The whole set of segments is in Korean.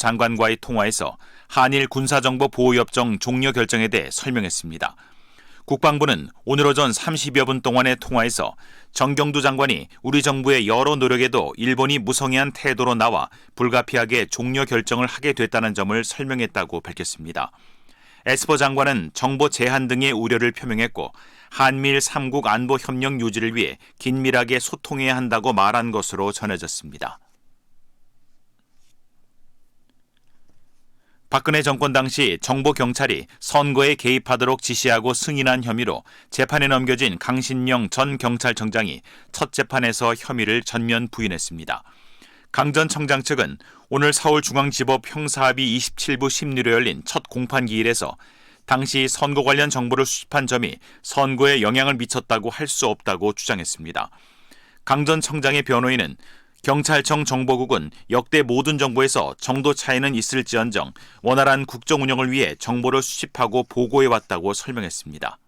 장관과의 통화에서 한일 군사정보보호협정 종료 결정에 대해 설명했습니다. 국방부는 오늘 오전 30여 분 동안의 통화에서 정경두 장관이 우리 정부의 여러 노력에도 일본이 무성의한 태도로 나와 불가피하게 종료 결정을 하게 됐다는 점을 설명했다고 밝혔습니다. 에스퍼 장관은 정보 제한 등의 우려를 표명했고 한미일 3국 안보 협력 유지를 위해 긴밀하게 소통해야 한다고 말한 것으로 전해졌습니다. 박근혜 정권 당시 정보 경찰이 선거에 개입하도록 지시하고 승인한 혐의로 재판에 넘겨진 강신영 전 경찰청장이 첫 재판에서 혐의를 전면 부인했습니다. 강 전 청장 측은 오늘 서울중앙지법 형사합의 27부 심리로 열린 첫 공판기일에서 당시 선거 관련 정보를 수집한 점이 선거에 영향을 미쳤다고 할 수 없다고 주장했습니다. 강 전 청장의 변호인은 경찰청 정보국은 역대 모든 정보에서 정도 차이는 있을지언정 원활한 국정 운영을 위해 정보를 수집하고 보고해왔다고 설명했습니다.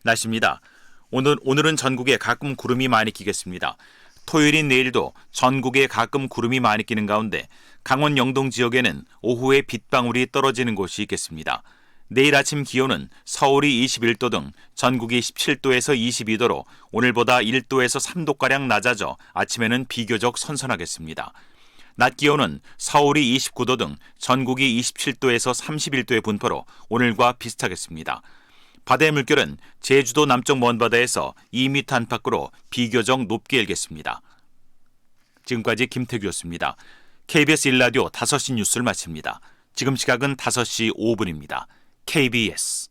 날씨입니다. 오늘은 전국에 가끔 구름이 많이 끼겠습니다. 토요일인 내일도 전국에 가끔 구름이 많이 끼는 가운데 강원 영동 지역에는 오후에 빗방울이 떨어지는 곳이 있겠습니다. 내일 아침 기온은 서울이 21도 등 전국이 17도에서 22도로 오늘보다 1도에서 3도가량 낮아져 아침에는 비교적 선선하겠습니다. 낮 기온은 서울이 29도 등 전국이 27도에서 31도의 분포로 오늘과 비슷하겠습니다. 바다의 물결은 제주도 남쪽 먼바다에서 2m 안팎으로 비교적 높게 일겠습니다. 지금까지 김태규였습니다. KBS 1라디오 5시 뉴스를 마칩니다. 지금 시각은 5시 5분입니다. KBS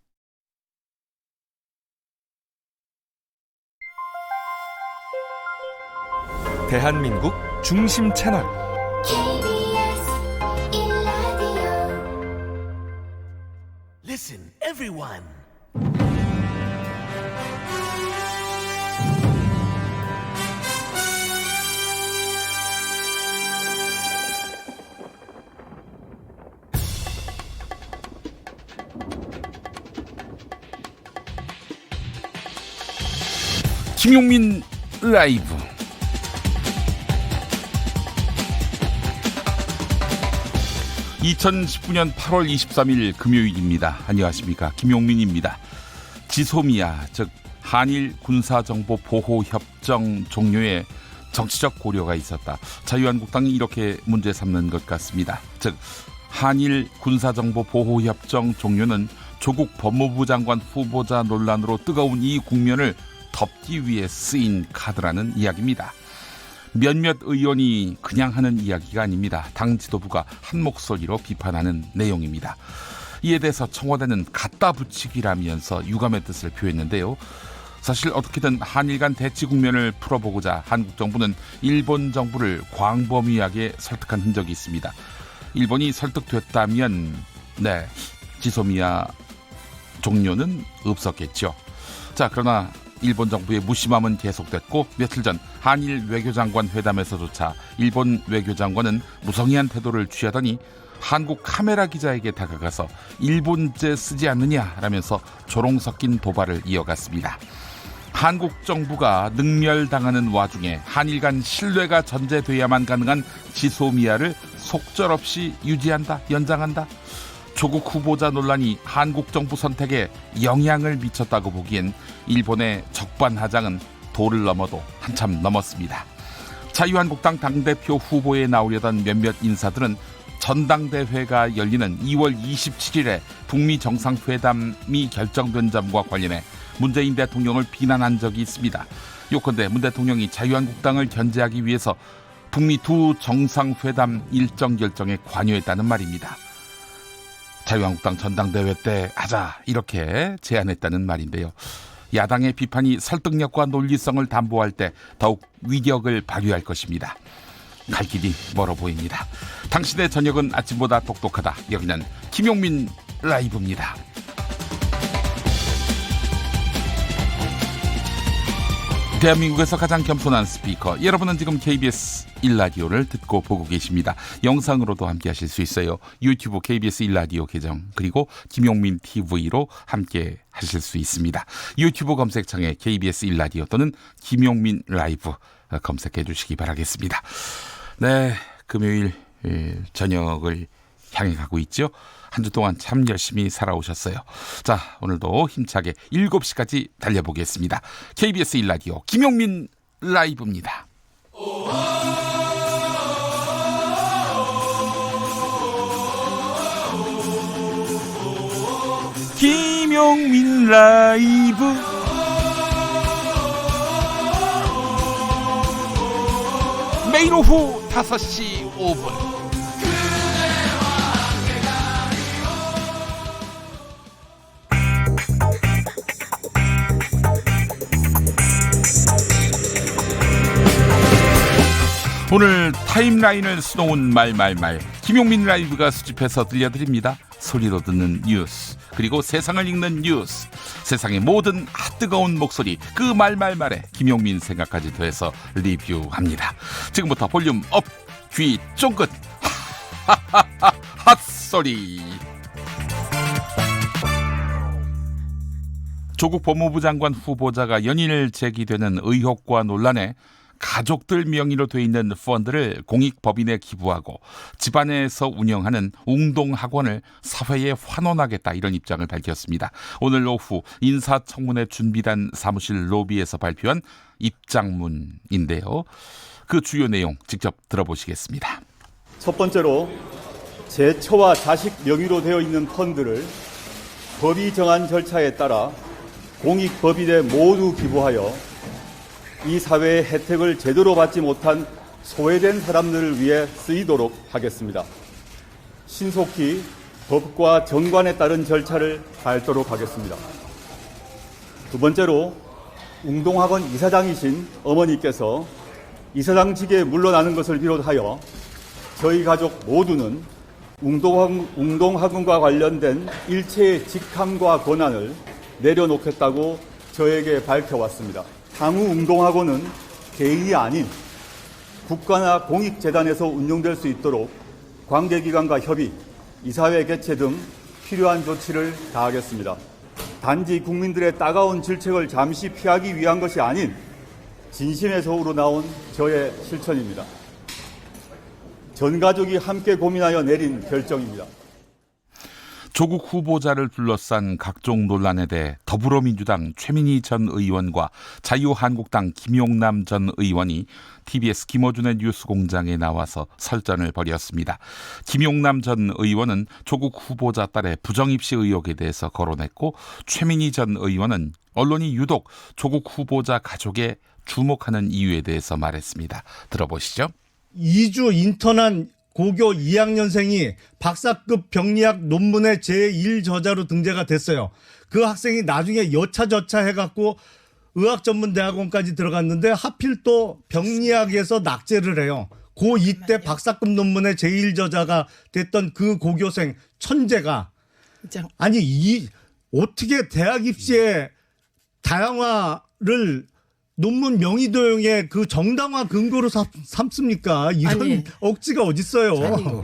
대한민국 중심 채널 KBS 1라디오 Listen, everyone. 김용민 라이브. (2019년 8월 23일) 금요일입니다. 안녕하십니까, 김용민입니다. 지소미아, 즉 한일 군사정보보호협정 종료에 정치적 고려가 있었다. 자유한국당이 이렇게 문제 삼는 것 같습니다. 즉 한일 군사정보보호협정 종료는 조국 법무부 장관 후보자 논란으로 뜨거운 이 국면을 덮기 위해 쓰인 카드라는 이야기입니다. 몇몇 의원이 그냥 하는 이야기가 아닙니다. 당 지도부가 한 목소리로 비판하는 내용입니다. 이에 대해서 청와대는 갖다 붙이기라면서 유감의 뜻을 표했는데요. 사실 어떻게든 한일 간 대치 국면을 풀어보고자 한국 정부는 일본 정부를 광범위하게 설득한 흔적이 있습니다. 일본이 설득됐다면 지소미아 종료는 없었겠죠. 자, 그러나 일본 정부의 무심함은 계속됐고 며칠 전 한일 외교장관 회담에서조차 일본 외교장관은 무성의한 태도를 취하더니 한국 카메라 기자에게 다가가서 일본제 쓰지 않느냐라면서 조롱 섞인 도발을 이어갔습니다. 한국 정부가 능멸당하는 와중에 한일 간 신뢰가 전제돼야만 가능한 지소미아를 속절없이 유지한다, 연장한다. 조국 후보자 논란이 한국 정부 선택에 영향을 미쳤다고 보기엔 일본의 적반하장은 도를 넘어도 한참 넘었습니다. 자유한국당 당대표 후보에 나오려던 몇몇 인사들은 전당대회가 열리는 2월 27일에 북미 정상회담이 결정된 점과 관련해 문재인 대통령을 비난한 적이 있습니다. 요컨대 문 대통령이 자유한국당을 견제하기 위해서 북미 두 정상회담 일정 결정에 관여했다는 말입니다. 자유한국당 전당대회 때 하자 이렇게 제안했다는 말인데요. 야당의 비판이 설득력과 논리성을 담보할 때 더욱 위력을 발휘할 것입니다. 갈 길이 멀어 보입니다. 당신의 저녁은 아침보다 똑똑하다. 여기는 김용민 라이브입니다. 대한민국에서 가장 겸손한 스피커, 여러분은 지금 KBS 1라디오를 듣고 보고 계십니다. 영상으로도 함께 하실 수 있어요. 유튜브 KBS 1라디오 계정, 그리고 김용민 TV로 함께 하실 수 있습니다. 유튜브 검색창에 KBS 1라디오 또는 김용민 라이브 검색해 주시기 바라겠습니다. 네, 금요일 저녁을 향해 가고 있죠. 한 주 동안 참 열심히 살아오셨어요. 자, 오늘도 힘차게 7시까지 달려보겠습니다. KBS 1라디오 김용민 라이브입니다. 김용민 라이브 매일 오후 5시 5분 오늘 타임라인을 수놓은 말말말 김용민 라이브가 수집해서 들려드립니다. 소리로 듣는 뉴스 그리고 세상을 읽는 뉴스 세상의 모든 뜨거운 목소리 그 말말말에 김용민 생각까지 더해서 리뷰합니다. 지금부터 볼륨 업 귀 쫑긋 핫소리. 조국 법무부 장관 후보자가 연일 제기되는 의혹과 논란에 가족들 명의로 돼 있는 펀드를 공익법인에 기부하고 집안에서 운영하는 웅동학원을 사회에 환원하겠다 이런 입장을 밝혔습니다. 오늘 오후 인사청문회 준비단 사무실 로비에서 발표한 입장문인데요. 그 주요 내용 직접 들어보시겠습니다. 첫 번째로 제 처와 자식 명의로 되어 있는 펀드를 법이 정한 절차에 따라 공익법인에 모두 기부하여 이 사회의 혜택을 제대로 받지 못한 소외된 사람들을 위해 쓰이도록 하겠습니다. 신속히 법과 정관에 따른 절차를 밟도록 하겠습니다. 두 번째로 웅동학원 이사장이신 어머니께서 이사장직에 물러나는 것을 비롯하여 저희 가족 모두는 웅동학원과 관련된 일체의 직함과 권한을 내려놓겠다고 저에게 밝혀왔습니다. 향후 웅동학원은 개인이 아닌 국가나 공익재단에서 운영될 수 있도록 관계기관과 협의, 이사회 개최 등 필요한 조치를 다하겠습니다. 단지 국민들의 따가운 질책을 잠시 피하기 위한 것이 아닌 진심에서 우러나온 저의 실천입니다. 전 가족이 함께 고민하여 내린 결정입니다. 조국 후보자를 둘러싼 각종 논란에 대해 더불어민주당 최민희 전 의원과 자유한국당 김용남 전 의원이 TBS 김어준의 뉴스공장에 나와서 설전을 벌였습니다. 김용남 전 의원은 조국 후보자 딸의 부정입시 의혹에 대해서 거론했고 최민희 전 의원은 언론이 유독 조국 후보자 가족에 주목하는 이유에 대해서 말했습니다. 들어보시죠. 2주 인턴한 고교 2학년생이 박사급 병리학 논문의 제1저자로 등재가 됐어요. 그 학생이 나중에 여차저차 해갖고 의학전문대학원까지 들어갔는데 하필 또 병리학에서 낙제를 해요. 고2 때 박사급 논문의 제1저자가 됐던 그 고교생 천재가 아니 어떻게 대학 입시에 다양화를 논문 명의도용의 그 정당화 근거로 삼습니까? 이런 아니, 억지가 어딨어요.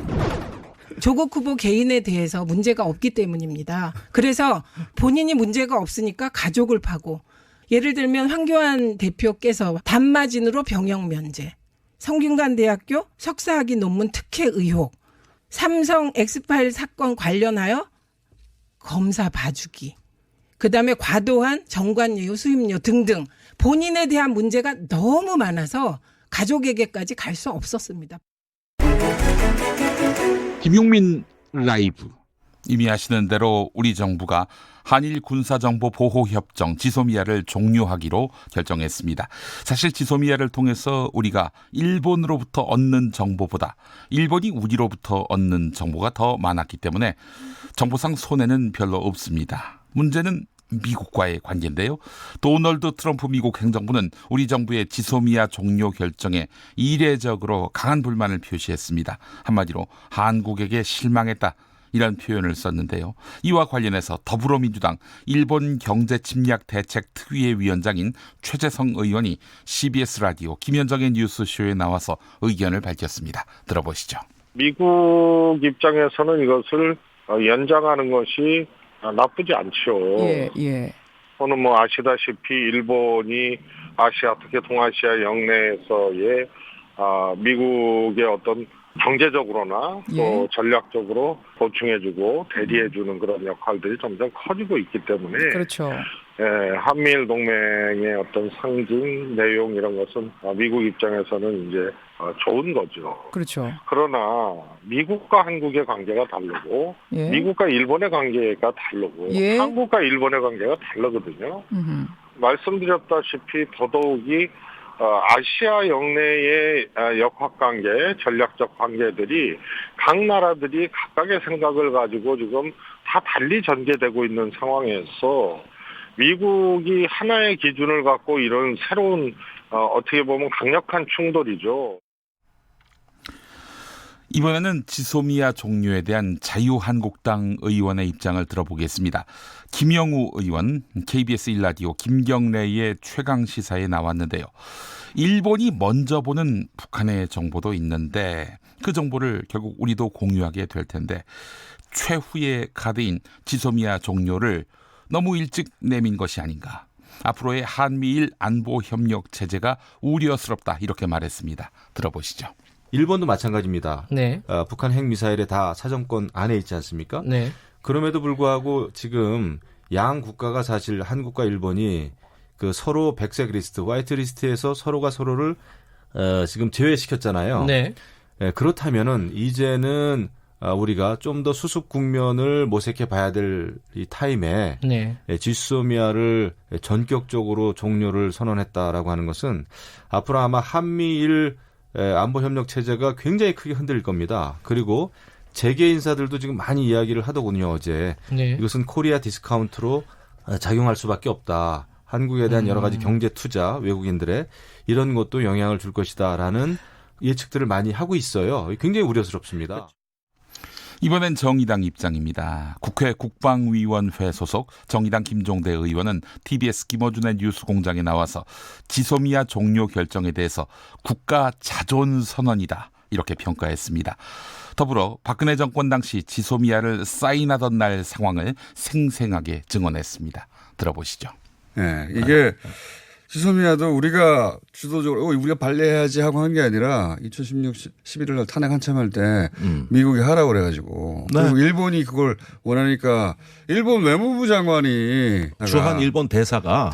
조국 후보 개인에 대해서 문제가 없기 때문입니다. 그래서 본인이 문제가 없으니까 가족을 파고 예를 들면 황교안 대표께서 단마진으로 병역 면제, 성균관대학교 석사학위 논문 특혜 의혹, 삼성 엑스파일 사건 관련하여 검사 봐주기, 그다음에 과도한 정관예우 수임료 등등 본인에 대한 문제가 너무 많아서 가족에게까지 갈 수 없었습니다. 김용민 라이브. 이미 아시는 대로 우리 정부가 한일 군사정보보호협정 지소미아를 종료하기로 결정했습니다. 사실 지소미아를 통해서 우리가 일본으로부터 얻는 정보보다 일본이 우리로부터 얻는 정보가 더 많았기 때문에 정보상 손해는 별로 없습니다. 문제는 미국과의 관계인데요. 도널드 트럼프 미국 행정부는 우리 정부의 지소미아 종료 결정에 이례적으로 강한 불만을 표시했습니다. 한마디로 한국에게 실망했다. 이런 표현을 썼는데요. 이와 관련해서 더불어민주당 일본 경제침략대책특위의 위원장인 최재성 의원이 CBS 라디오 김현정의 뉴스쇼에 나와서 의견을 밝혔습니다. 들어보시죠. 미국 입장에서는 이것을 연장하는 것이 나쁘지 않죠. 예. 또는 아시다시피 일본이 아시아, 특히 동아시아 영내에서의 미국의 어떤 경제적으로나 또 전략적으로 보충해주고 대리해주는 그런 역할들이 점점 커지고 있기 때문에 그렇죠. 한미일 동맹의 어떤 상징 내용 이런 것은 미국 입장에서는 이제 좋은 거죠. 그렇죠. 그러나 미국과 한국의 관계가 다르고 예. 미국과 일본의 관계가 다르고 예. 한국과 일본의 관계가 다르거든요. 말씀드렸다시피 더더욱이 아시아 영내의 역학관계, 전략적 관계들이 각 나라들이 각각의 생각을 가지고 지금 다 달리 전개되고 있는 상황에서 미국이 하나의 기준을 갖고 이런 새로운 어떻게 보면 강력한 충돌이죠. 이번에는 지소미아 종료에 대한 자유한국당 의원의 입장을 들어보겠습니다. 김영우 의원, KBS 1라디오 김경래의 최강시사에 나왔는데요. 일본이 먼저 보는 북한의 정보도 있는데 그 정보를 결국 우리도 공유하게 될 텐데 최후의 카드인 지소미아 종료를 너무 일찍 내민 것이 아닌가. 앞으로의 한미일 안보협력 체제가 우려스럽다 이렇게 말했습니다. 들어보시죠. 일본도 마찬가지입니다. 네. 북한 핵미사일에 다 사정권 안에 있지 않습니까? 네. 그럼에도 불구하고 지금 양 국가가 사실 한국과 일본이 그 서로 백색 리스트, 화이트 리스트에서 서로가 서로를 지금 제외시켰잖아요. 네. 그렇다면은 이제는 우리가 좀 더 수습 국면을 모색해 봐야 될 이 타임에 네. 지소미아를 전격적으로 종료를 선언했다라고 하는 것은 앞으로 아마 한미일 안보협력 체제가 굉장히 크게 흔들릴 겁니다. 그리고 재계 인사들도 지금 많이 이야기를 하더군요. 어제. 네. 이것은 코리아 디스카운트로 작용할 수밖에 없다. 한국에 대한 여러 가지 경제 투자, 외국인들의 이런 것도 영향을 줄 것이다라는 예측들을 많이 하고 있어요. 굉장히 우려스럽습니다. 이번엔 정의당 입장입니다. 국회 국방위원회 소속 정의당 김종대 의원은 TBS 김어준의 뉴스공장에 나와서 지소미아 종료 결정에 대해서 국가 자존선언이다 이렇게 평가했습니다. 더불어 박근혜 정권 당시 지소미아를 사인하던 날 상황을 생생하게 증언했습니다. 들어보시죠. 네, 이게 지소미아도 우리가 주도적으로 우리가 발레해야지 하고 한 게 아니라 2016 11월 날 탄핵 한참 할 때 미국이 하라고 그래가지고 그리고 일본이 그걸 원하니까 일본 외무부 장관이 주한 일본 대사가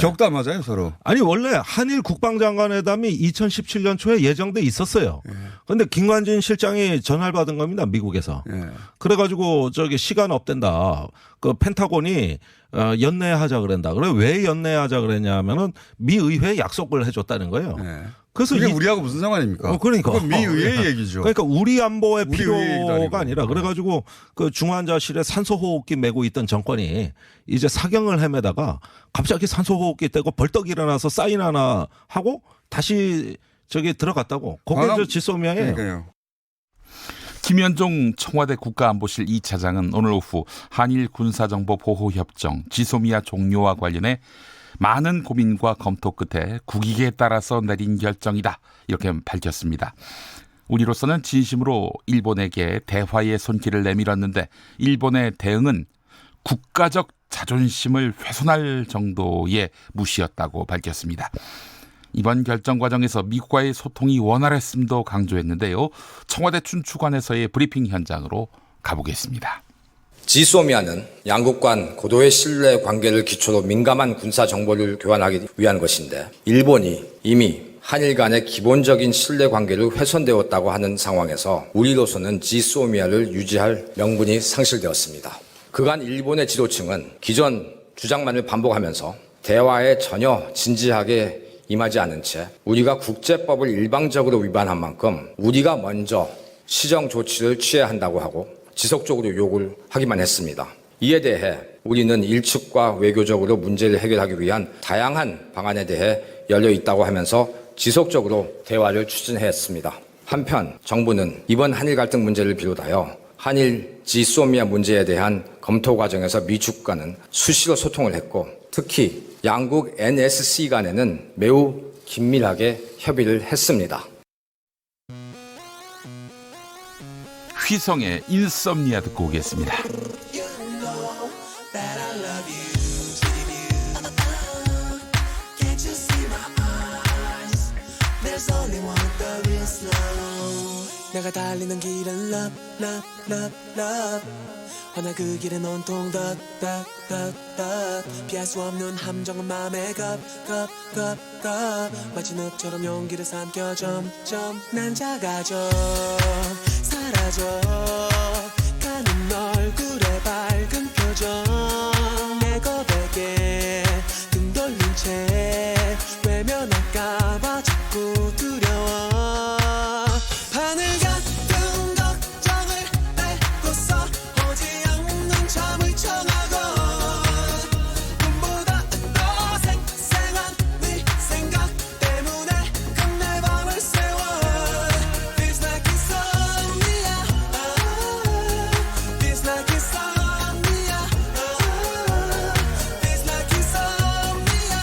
격담하자요 서로. 아니 원래 한일 국방장관회담이 2017년 초에 예정돼 있었어요. 그런데 김관진 실장이 전화를 받은 겁니다 미국에서. 그래가지고 저기 시간 없댄다. 그 펜타곤이 연내하자 그랬다. 그래 왜 연내하자 그랬냐면은 미 의회에 약속을 해줬다는 거예요. 그래서 이게 우리하고 무슨 상관입니까? 그러니까 그건 미 의회 얘기죠. 그러니까 우리 안보의 우리 필요가 아니라 그래가지고 그 중환자실에 산소호흡기 메고 있던 정권이 이제 사경을 헤매다가 갑자기 산소호흡기 떼고 벌떡 일어나서 사인 하나 하고 다시 저기 들어갔다고. 그게 저 지소미아예요. 그러니까요. 김현종 청와대 국가안보실 2차장은 오늘 오후 한일 군사정보보호협정 지소미아 종료와 관련해 많은 고민과 검토 끝에 국익에 따라서 내린 결정이다 이렇게 밝혔습니다. 우리로서는 진심으로 일본에게 대화의 손길을 내밀었는데 일본의 대응은 국가적 자존심을 훼손할 정도의 무시였다고 밝혔습니다. 이번 결정 과정에서 미국과의 소통이 원활했음도 강조했는데요. 청와대 춘추관에서의 브리핑 현장으로 가보겠습니다. 지소미아는 양국 간 고도의 신뢰 관계를 기초로 민감한 군사 정보를 교환하기 위한 것인데 일본이 이미 한일 간의 기본적인 신뢰 관계를 훼손되었다고 하는 상황에서 우리로서는 지소미아를 유지할 명분이 상실되었습니다. 그간 일본의 지도층은 기존 주장만을 반복하면서 대화에 전혀 진지하게 임하지 않은 채 우리가 국제법을 일방적으로 위반한 만큼 우리가 먼저 시정 조치를 취해야 한다고 하고 지속적으로 요구를 하기만 했습니다. 이에 대해 우리는 일측과 외교적으로 문제를 해결하기 위한 다양한 방안에 대해 열려 있다고 하면서 지속적으로 대화를 추진했습니다. 한편 정부는 이번 한일 갈등 문제를 비롯하여 한일 지소미아 문제에 대한 검토 과정에서 미국과는 수시로 소통을 했고 특히 양국 NSC 간에는 매우 긴밀하게 협의를 했습니다. 휘성의 인썸니아 듣고 오겠습니다. Can't you see my eyes? There's only one thing 내가 달리는 길은 love love love love 허나 그 길은 온통 덧 피할 수 없는 함정은 맘에 겁 마치 늪처럼 용기를 삼켜 점점 난 작아져 사라져 가는 얼굴에 밝은 표정 내 고백에 등 돌린 채 외면할까봐 자꾸 두려워 하늘 같은 걱정을 뺏고서 오지 않는 잠을 청하고 꿈보다 더 생생한 네 생각 때문에 끝내 밤을 새워 Feels like insomnia Feels like insomnia Feels like insomnia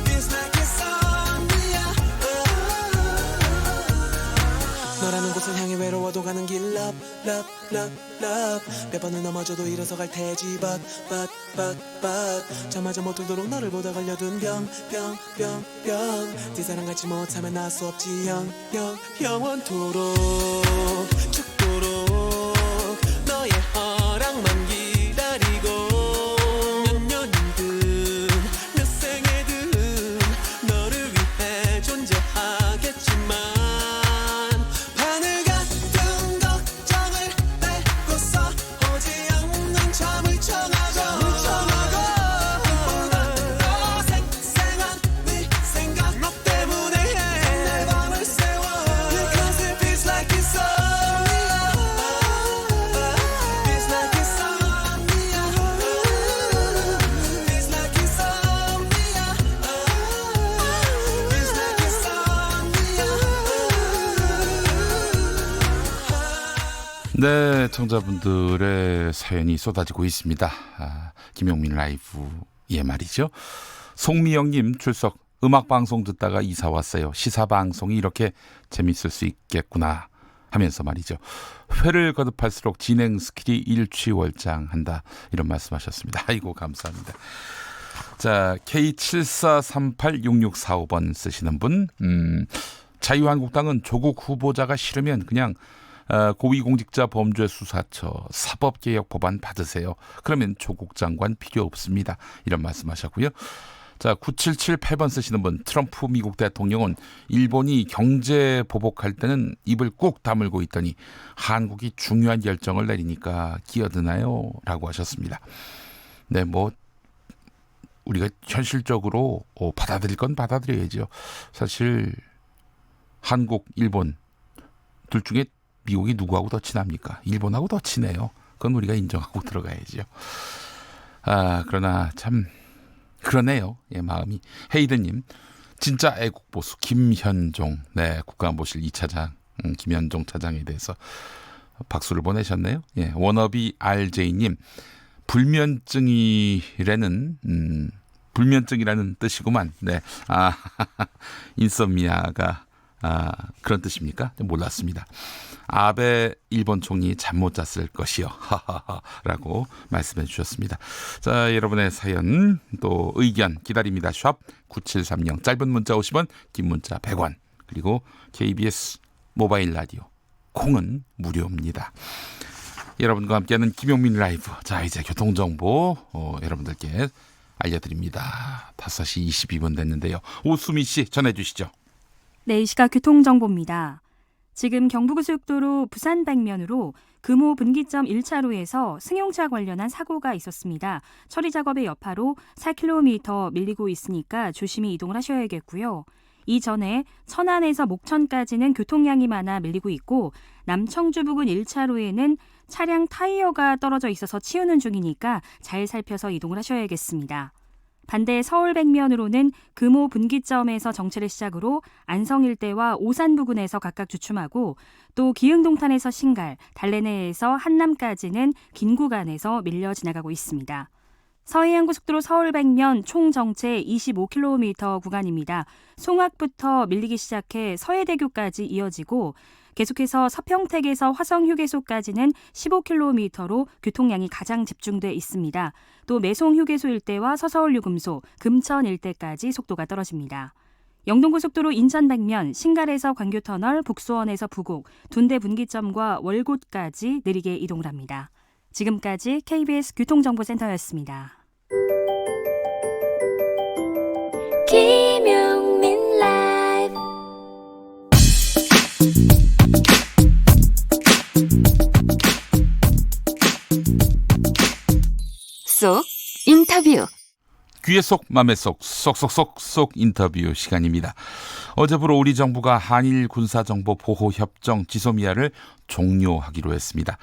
Feels like insomnia 너라는 곳을 향해 외로워도 가는 길 love love love love 몇 번을 넘어져도 일어서 갈 테지 but 저마저 못 들도록 너를 보다 걸려둔 병 네 사랑 갖지 못하면 날 수 없지 영원토록 죽도록 너의 허락만 기다리고 몇 년이든 몇 생애든 너를 위해 존재하겠지만 하늘 같은 걱정을 뺏고서 오지 않는 잠을 청하고 꿈보다 더 생생한 네 생각 너 때문에 내 밤을 새워 Because it feels like insomnia Feels like insomnia Feels like insomnia Feels like insomnia 네, 청자분들의 사연이 쏟아지고 있습니다. 김용민 라이브에 말이죠. 송미영님 출석 음악방송 듣다가 이사 왔어요. 시사방송이 이렇게 재밌을 수 있겠구나 하면서 말이죠. 회를 거듭할수록 진행 스킬이 일취월장한다 이런 말씀하셨습니다. 아이고 감사합니다. 자, K74386645번 쓰시는 분 자유한국당은 조국 후보자가 싫으면 그냥 고위공직자 범죄수사처 사법개혁 법안 받으세요. 그러면 조국 장관 필요 없습니다. 이런 말씀하셨고요. 자, 9778번 쓰시는 분 트럼프 미국 대통령은 일본이 경제 보복할 때는 입을 꾹 다물고 있더니 한국이 중요한 결정을 내리니까 끼어드나요? 라고 하셨습니다. 네, 뭐 우리가 현실적으로 받아들일 건 받아들여야죠. 사실 한국, 일본 둘 중에 미국이 누구하고 더 친합니까? 일본하고 더 친해요. 그건 우리가 인정하고 들어가야죠. 그러나 참 그러네요. 예, 마음이. 헤이드님, 진짜 애국보수 김현종, 네, 국가안보실 2차장 김현종 차장에 대해서 박수를 보내셨네요. 예, 워너비 RJ님, 불면증이라는 뜻이구만. 네, 인썸니아가 그런 뜻입니까? 몰랐습니다. 아베 일본 총리 잠 못 잤을 것이요. 라고 말씀해 주셨습니다. 자, 여러분의 사연 또 의견 기다립니다. 샵 9730 짧은 문자 50원 긴 문자 100원 그리고 KBS 모바일 라디오 콩은 무료입니다. 여러분과 함께하는 김용민 라이브. 자, 이제 교통정보 여러분들께 알려드립니다. 5시 22분 됐는데요. 오수미 씨 전해주시죠. 네, 이 시각 교통정보입니다. 지금 경부고속도로 부산 방면으로 금호 분기점 1차로에서 승용차 관련한 사고가 있었습니다. 처리 작업의 여파로 4km 밀리고 있으니까 조심히 이동을 하셔야겠고요. 이전에 천안에서 목천까지는 교통량이 많아 밀리고 있고 남청주 부근 1차로에는 차량 타이어가 떨어져 있어서 치우는 중이니까 잘 살펴서 이동을 하셔야겠습니다. 반대 서울 백면으로는 금호 분기점에서 정체를 시작으로 안성 일대와 오산 부근에서 각각 주춤하고 또 기흥동탄에서 신갈, 달래내에서 한남까지는 긴 구간에서 밀려 지나가고 있습니다. 서해안고속도로 서울 백면 총 정체 25km 구간입니다. 송악부터 밀리기 시작해 서해대교까지 이어지고 계속해서 서평택에서 화성휴게소까지는 15km로 교통량이 가장 집중돼 있습니다. 또 매송휴게소 일대와 서서울유금소, 금천 일대까지 속도가 떨어집니다. 영동고속도로 인천 방면 신갈에서 광교터널, 북수원에서 부곡, 둔대 분기점과 월곶까지 느리게 이동을 합니다. 지금까지 KBS 교통정보센터였습니다. 김용민 라이브 쏙 인터뷰. 귀에 쏙 맘에 쏙 쏙쏙쏙 인터뷰 시간입니다. 어제부로 우리 정부가 한일 군사정보보호협정 지소미아를 종료하기로 했습니다.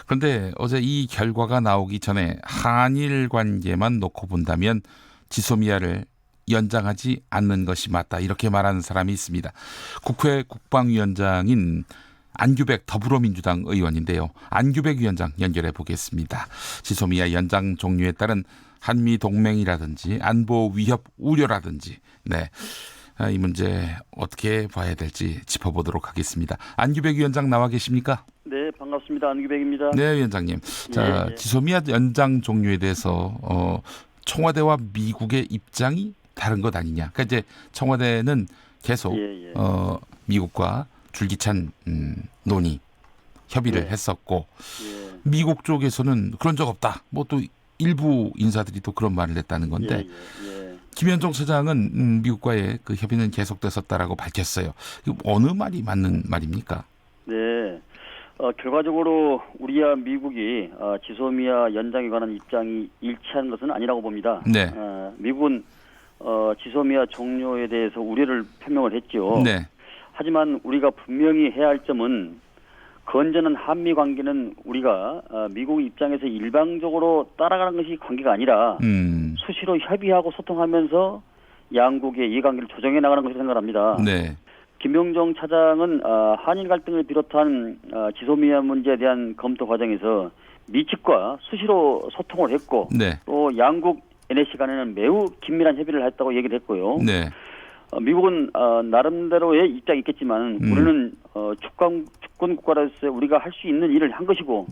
그런데 어제 이 결과가 나오기 전에 한일 관계만 놓고 본다면 지소미아를 연장하지 않는 것이 맞다, 이렇게 말하는 사람이 있습니다. 국회 국방위원장인 안규백 더불어민주당 의원인데요. 안규백 위원장 연결해 보겠습니다. 지소미아 연장 종료에 따른 한미 동맹이라든지 안보 위협 우려라든지 이 문제 어떻게 봐야 될지 짚어보도록 하겠습니다. 안규백 위원장 나와 계십니까? 네, 반갑습니다. 안규백입니다. 네, 위원장님. 자, 지소미아 연장 종료에 대해서 청와대와 미국의 입장이 다른 것 아니냐. 그러니까 이제 청와대는 계속 미국과 줄기찬 논의, 협의를 했었고 미국 쪽에서는 그런 적 없다. 뭐 또 일부 인사들이 또 그런 말을 했다는 건데 김현종 처장은 미국과의 그 협의는 계속됐었다라고 밝혔어요. 어느 말이 맞는 말입니까? 네, 결과적으로 우리와 미국이 지소미아 연장에 관한 입장이 일치한 것은 아니라고 봅니다. 네. 미국은 지소미아 종료에 대해서 우려를 표명을 했죠. 네. 하지만 우리가 분명히 해야 할 점은 건전한 한미 관계는 우리가 미국 입장에서 일방적으로 따라가는 것이 관계가 아니라 수시로 협의하고 소통하면서 양국의 이해관계를 조정해 나가는 것을 생각합니다. 네. 김용정 차장은 한일 갈등을 비롯한 지소미아 문제에 대한 검토 과정에서 미 측과 수시로 소통을 했고 또 양국 NSC 간에는 매우 긴밀한 협의를 했다고 얘기를 했고요. 네. 미국은 나름대로의 입장이 있겠지만 우리는 주권 국가로서 우리가 할 수 있는 일을 한 것이고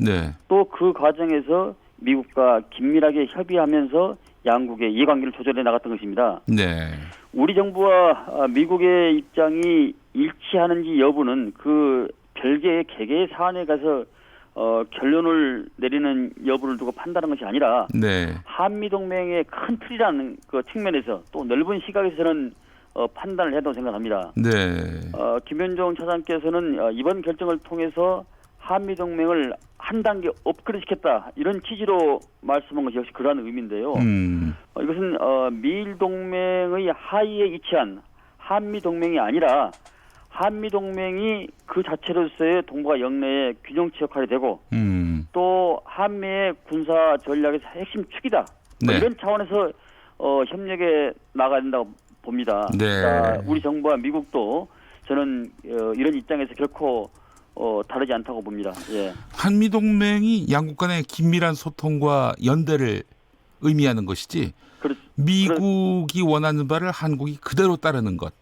또 그 과정에서 미국과 긴밀하게 협의하면서 양국의 이해관계를 조절해 나갔던 것입니다. 네. 우리 정부와 미국의 입장이 일치하는지 여부는 그 별개의 개개의 사안에 가서 결론을 내리는 여부를 두고 판단하는 것이 아니라 한미 동맹의 큰 틀이라는 그 측면에서 또 넓은 시각에서는 판단을 해야 된다고 생각합니다. 김현종 차장께서는 이번 결정을 통해서 한미 동맹을 한 단계 업그레이드시켰다, 이런 취지로 말씀한 것이 역시 그러한 의미인데요. 이것은 미일 동맹의 하위에 위치한 한미 동맹이 아니라 한미 동맹이 그 자체로서의 동북아 영내의 균형치 역할이 되고 또 한미의 군사 전략에서 핵심 축이다. 이런 차원에서 협력에 나가야 된다고 봅니다. 우리 정부와 미국도 저는 이런 입장에서 결코 다르지 않다고 봅니다. 한미 동맹이 양국 간의 긴밀한 소통과 연대를 의미하는 것이지 미국이 원하는 바를 한국이 그대로 따르는 것.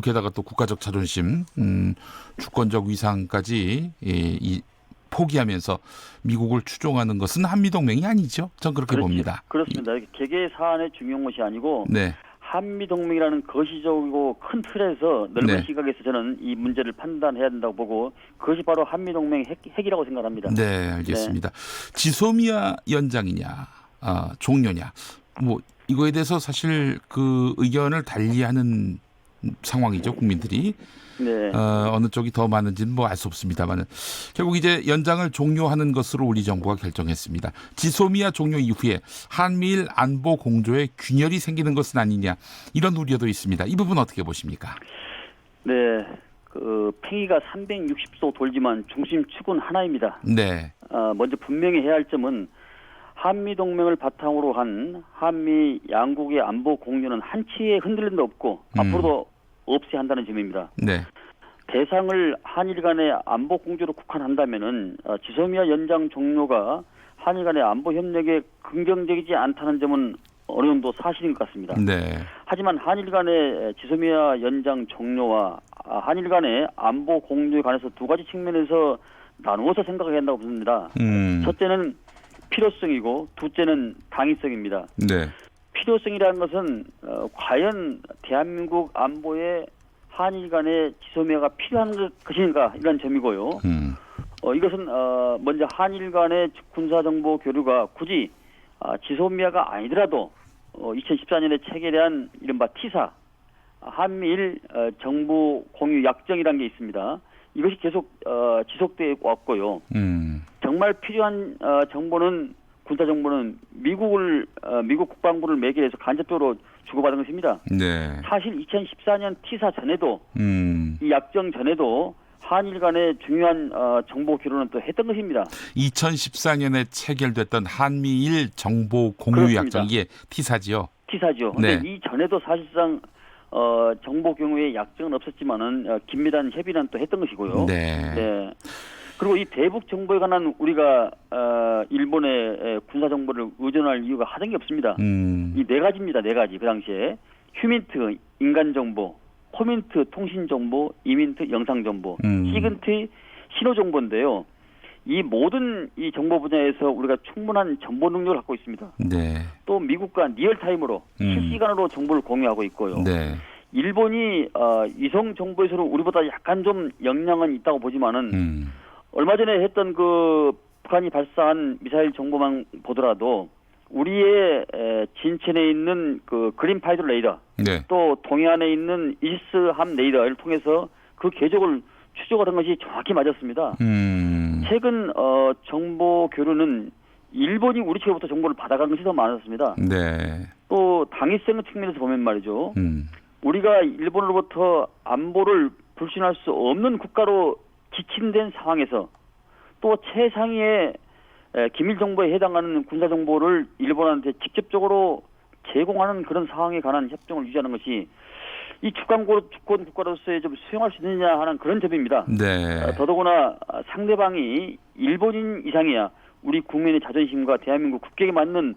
게다가 또 국가적 자존심, 주권적 위상까지 포기하면서 미국을 추종하는 것은 한미 동맹이 아니죠. 전 그렇게 봅니다. 그렇습니다. 개개의 사안에 중요한 것이 아니고 한미 동맹이라는 거시적이고 큰 틀에서 넓은 시각에서 저는 이 문제를 판단해야 된다고 보고 그것이 바로 한미 동맹의 핵이라고 생각합니다. 네, 알겠습니다. 지소미아 연장이냐, 종료냐, 뭐 이거에 대해서 사실 그 의견을 달리하는 상황이죠, 국민들이. 어느 쪽이 더 많은지는 뭐 알 수 없습니다만은 결국 이제 연장을 종료하는 것으로 우리 정부가 결정했습니다. 지소미아 종료 이후에 한미일 안보 공조에 균열이 생기는 것은 아니냐, 이런 우려도 있습니다. 이 부분 어떻게 보십니까? 네, 그 팽이가 360도 돌지만 중심축은 하나입니다. 먼저 분명히 해야 할 점은 한미 동맹을 바탕으로 한 한미 양국의 안보 공조는 한치의 흔들림도 없고 앞으로도 없이 한다는 점입니다. 대상을 한일 간의 안보 공조로 국한한다면은 지소미아 연장 종료가 한일 간의 안보 협력에 긍정적이지 않다는 점은 어느 정도 사실인 것 같습니다. 하지만 한일 간의 지소미아 연장 종료와 한일 간의 안보 공조에 관해서 두 가지 측면에서 나누어서 생각해야 한다고 봅니다. 첫째는 필요성이고 둘째는 당위성입니다. 필요성이라는 것은 과연 대한민국 안보에 한일 간의 지소미아가 필요한 것인가 이런 점이고요. 이것은 먼저 한일 간의 군사정보 교류가 굳이 지소미아가 아니더라도 2014년에 체결한 이른바 티사 한미일 정보 공유 약정이라는 게 있습니다. 이것이 계속 지속되어 왔고요. 정말 필요한 정보는 군사 정보는 미국 국방부를 매개해서 간접적으로 주고받은 것입니다. 네. 사실 2014년 티사 전에도 이 약정 전에도 한일 간의 중요한 정보 교류는 또 했던 것입니다. 2014년에 체결됐던 한미일 정보 공유 그렇습니다. 약정 이게 티사지요. 티사죠. 네. 근데 이 전에도 사실상 정보 공유의 약정은 없었지만은 긴밀한 협의는 또 했던 것이고요. 네. 네. 그리고 이 대북 정보에 관한 우리가 일본의 군사 정보를 의존할 이유가 하던 게 없습니다. 이 네 가지입니다. 네 가지. 그 당시에 휴민트 인간 정보, 코민트 통신 정보, 이민트 영상 정보, 시근트 신호 정보인데요. 이 모든 이 정보 분야에서 우리가 충분한 정보 능력을 갖고 있습니다. 네. 또 미국과 리얼타임으로 실시간으로 정보를 공유하고 있고요. 네. 일본이 위성 정보에서는 우리보다 약간 좀 역량은 있다고 보지만은 얼마 전에 했던 그 북한이 발사한 미사일 정보만 보더라도 우리의 진천에 있는 그 그린 파이드 레이더, 네. 또 동해안에 있는 이스함 레이더를 통해서 그 궤적을 추적을 한 것이 정확히 맞았습니다. 최근 정보 교류는 일본이 우리 측로부터 정보를 받아간 것이 더 많았습니다. 네. 또 당위성 측면에서 보면 말이죠. 우리가 일본으로부터 안보를 불신할 수 없는 국가로 지침된 상황에서 또 최상위의 기밀 정보에 해당하는 군사 정보를 일본한테 직접적으로 제공하는 그런 상황에 관한 협정을 유지하는 것이 이 주권 국가로서의 좀 수용할 수 있느냐 하는 그런 점입니다. 네. 더더구나 상대방이 일본인 이상이야 우리 국민의 자존심과 대한민국 국격에 맞는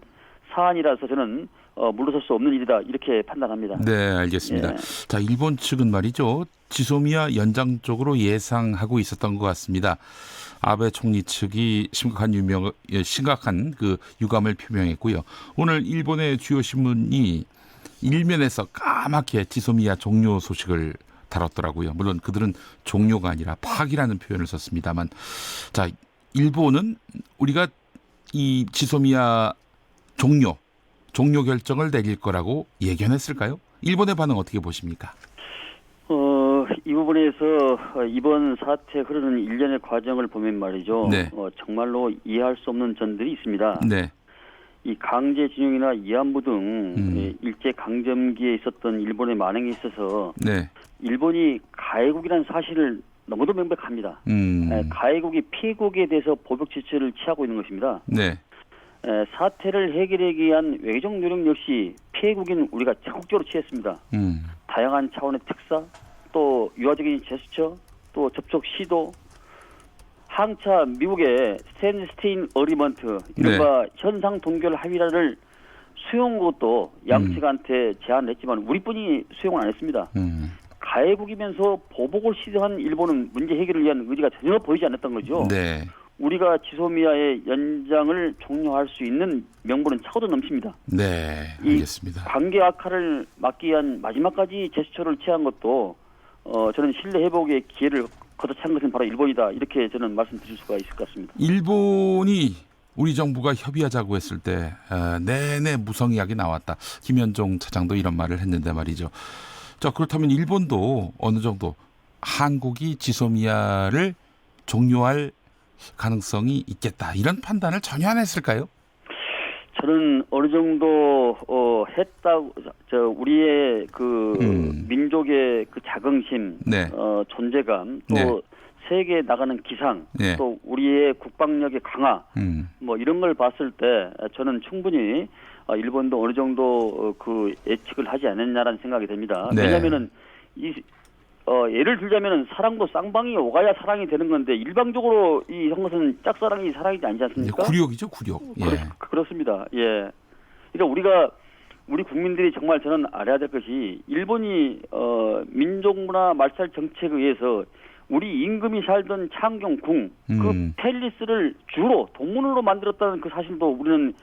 사안이라서 저는 물러설 수 없는 일이다 이렇게 판단합니다. 네, 알겠습니다. 예. 자, 일본 측은 말이죠. 지소미아 연장적으로 예상하고 있었던 것 같습니다. 아베 총리 측이 심각한 그 유감을 표명했고요. 오늘 일본의 주요 신문이 일면에서 까맣게 지소미아 종료 소식을 다뤘더라고요. 물론 그들은 종료가 아니라 파기라는 표현을 썼습니다만, 자, 일본은 우리가 이 지소미아 종료 결정을 내릴 거라고 예견했을까요? 일본의 반응 어떻게 보십니까? 이 부분에서 이번 사태 흐르는 일련의 과정을 보면 말이죠. 네. 정말로 이해할 수 없는 점들이 있습니다. 네. 이 강제징용이나 위안부 등 일제 강점기에 있었던 일본의 만행에 있어서 네. 일본이 가해국이라는 사실을 너무도 명백합니다. 가해국이 피해국에 대해서 보복 조치를 취하고 있는 것입니다. 네. 사태를 해결하기 위한 외교적 노력 역시 피해국인 우리가 적극적으로 취했습니다. 다양한 차원의 특사, 또 유화적인 제스처, 또 접촉 시도, 항차 미국의 스탠스테인 어리먼트, 이른바 현상 동결 합의라를 수용한 것도 양측한테 제안을 했지만 우리뿐이 수용을 안 했습니다. 가해국이면서 보복을 시도한 일본은 문제 해결을 위한 의지가 전혀 보이지 않았던 거죠. 네. 우리가 지소미아의 연장을 종료할 수 있는 명분은 차고도 넘칩니다. 네, 알겠습니다. 이 관계 악화를 막기 위한 마지막까지 제스처를 취한 것도 저는 신뢰 회복의 기회를 걷어찬 것은 바로 일본이다. 이렇게 저는 말씀드릴 수가 있을 것 같습니다. 일본이 우리 정부가 협의하자고 했을 때 내내 무성 이야기 나왔다. 김현종 차장도 이런 말을 했는데 말이죠. 자, 그렇다면 일본도 어느 정도 한국이 지소미아를 종료할 가능성이 있겠다. 이런 판단을 전혀 안 했을까요? 저는 어느 정도 했다고 우리의 그 민족의 그 자긍심, 네. 존재감, 또 네. 세계에 나가는 기상, 네. 또 우리의 국방력의 강화, 뭐 이런 걸 봤을 때 저는 충분히 일본도 어느 정도 그 예측을 하지 않았냐라는 생각이 됩니다. 네. 왜냐하면은 예를 들자면은 사랑도 쌍방이 오가야 사랑이 되는 건데 일방적으로 이 한 것은 짝사랑이 사랑이지 않지 않습니까? 굴욕이죠, 굴욕. 예. 그렇습니다. 예. 그러니까 우리 국민들이 정말 저는 알아야 될 것이 일본이 민족문화 말살 정책에 의해서 우리 임금이 살던 창경궁 그 팰리스를 주로 동문으로 만들었다는 그 사실도 우리는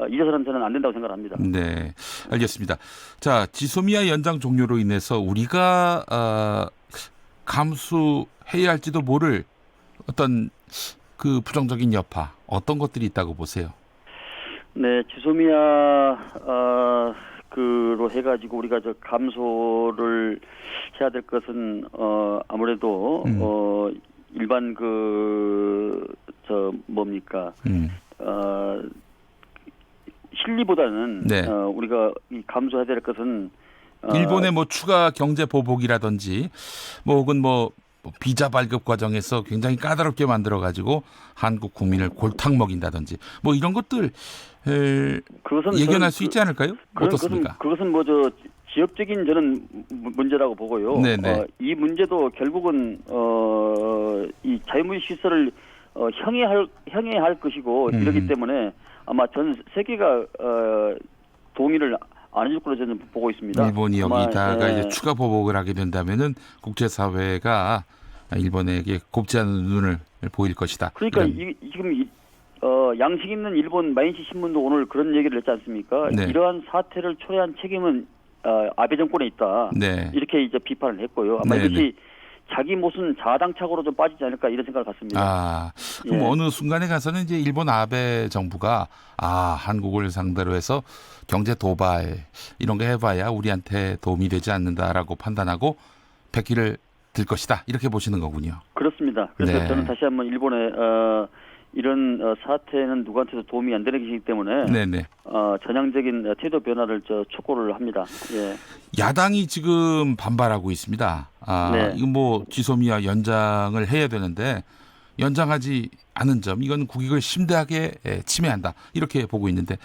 잊어서는 저는 안 된다고 생각합니다. 네, 알겠습니다. 자, 지소미아 연장 종료로 인해서 우리가 감수해야 할지도 모를 어떤 그 부정적인 여파, 어떤 것들이 있다고 보세요? 네, 지소미아 그로 해가지고 우리가 저 감소를 해야 될 것은 아무래도 일반 실리보다는 네. 우리가 이 감소해야 될 것은 일본의 뭐 추가 경제 보복이라든지 뭐 혹은 뭐 비자 발급 과정에서 굉장히 까다롭게 만들어 가지고 한국 국민을 골탕 먹인다든지 뭐 이런 것들 그것은 예견할 수 있지 않을까요? 어떻습니까? 그것은 뭐 지역적인 저는 문제라고 보고요. 네네. 이 문제도 결국은 이 자유무역 시설을 형해할 것이고 이러기 때문에 아마 전 세계가 동의를 안 해줄 거로 저는 보고 있습니다. 일본이 여기다가 예. 이제 추가 보복을 하게 된다면은 국제사회가 일본에게 곱지 않은 눈을 보일 것이다. 그러니까 지금 양식 있는 일본 마인시 신문도 오늘 그런 얘기를 했지 않습니까? 네. 이러한 사태를 초래한 책임은 아베 정권에 있다. 네. 이렇게 이제 비판을 했고요. 아마 네, 이것이 자기 모순 자당착오로 좀 빠지지 않을까 이런 생각을 갖습니다. 그럼 예. 어느 순간에 가서는 이제 일본 아베 정부가 한국을 상대로 해서 경제 도발 이런 거 해봐야 우리한테 도움이 되지 않는다라고 판단하고 백기를 들 것이다 이렇게 보시는 거군요. 그렇습니다. 그래서 네. 저는 다시 한번 일본의 이런 사태는 누구한테도 도움이 안 되는 것이기 때문에 네네. 전향적인 태도 변화를 촉구를 합니다. 예. 야당이 지금 반발하고 있습니다. 네. 이건 뭐 지소미아 연장을 해야 되는데 연장하지 않은 점 이건 국익을 심대하게 침해한다 이렇게 보고 있는데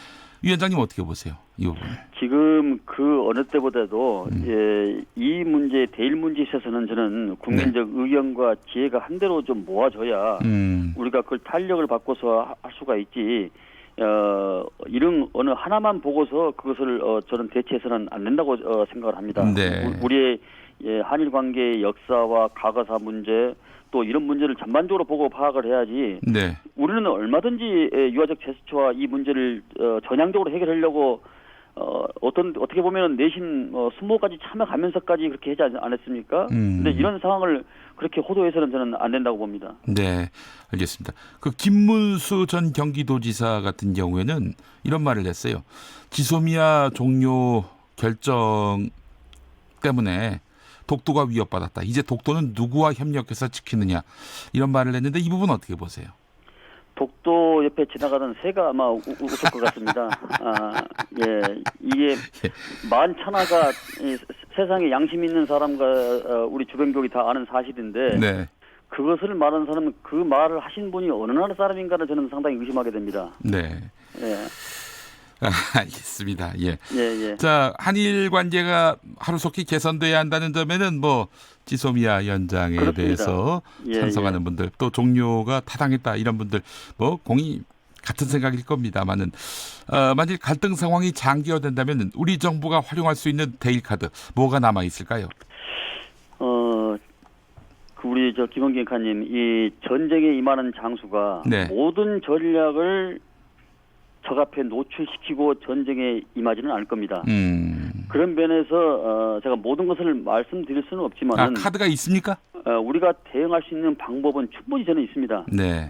위원장님 어떻게 보세요? 이 부분. 지금 그 어느 때보다도 이 문제 대일 문제에 있어서는 저는 국민적 의견과 지혜가 한대로 좀 모아져야 우리가 그걸 탄력을 바꿔서 할 수가 있지. 이런 어느 하나만 보고서 그것을 저는 대체해서는 안 된다고 생각을 합니다. 네. 우리의 한일 관계의 역사와 과거사 문제 또 이런 문제를 전반적으로 보고 파악을 해야지. 네. 우리는 얼마든지 유화적 제스처와 이 문제를 전향적으로 해결하려고 어떻게 보면 내심 수모까지 참여하면서까지 그렇게 하지 않았습니까? 근데 이런 상황을 그렇게 호도해서는 저는 안 된다고 봅니다. 네, 알겠습니다. 그 김문수 전 경기도지사 같은 경우에는 이런 말을 했어요. 지소미아 종료 결정 때문에 독도가 위협받았다. 이제 독도는 누구와 협력해서 지키느냐 이런 말을 했는데 이 부분 어떻게 보세요? 독도 옆에 지나가던 새가 아마 웃을 것 같습니다. 이게 만천하가 세상에 양심 있는 사람과 우리 주변국이 다 아는 사실인데 네. 그것을 말하는 사람은 그 말을 하신 분이 어느 나라 사람인가를 저는 상당히 의심하게 됩니다. 네. 예. 알겠습니다. 예. 예. 자, 한일 관계가 하루속히 개선돼야 한다는 점에는 뭐 지소미아 연장에 그렇습니다. 대해서 찬성하는 분들 또 종료가 타당했다 이런 분들 뭐 공이 같은 생각일 겁니다만은 만일 갈등 상황이 장기화된다면 우리 정부가 활용할 수 있는 데일 카드 뭐가 남아 있을까요? 우리 김원기 의원님 이 전쟁에 임하는 장수가 네. 모든 전략을 적 앞에 노출시키고 전쟁에 임하지는 않을 겁니다. 그런 면에서 제가 모든 것을 말씀드릴 수는 없지만 카드가 있습니까? 우리가 대응할 수 있는 방법은 충분히 저는 있습니다. 네.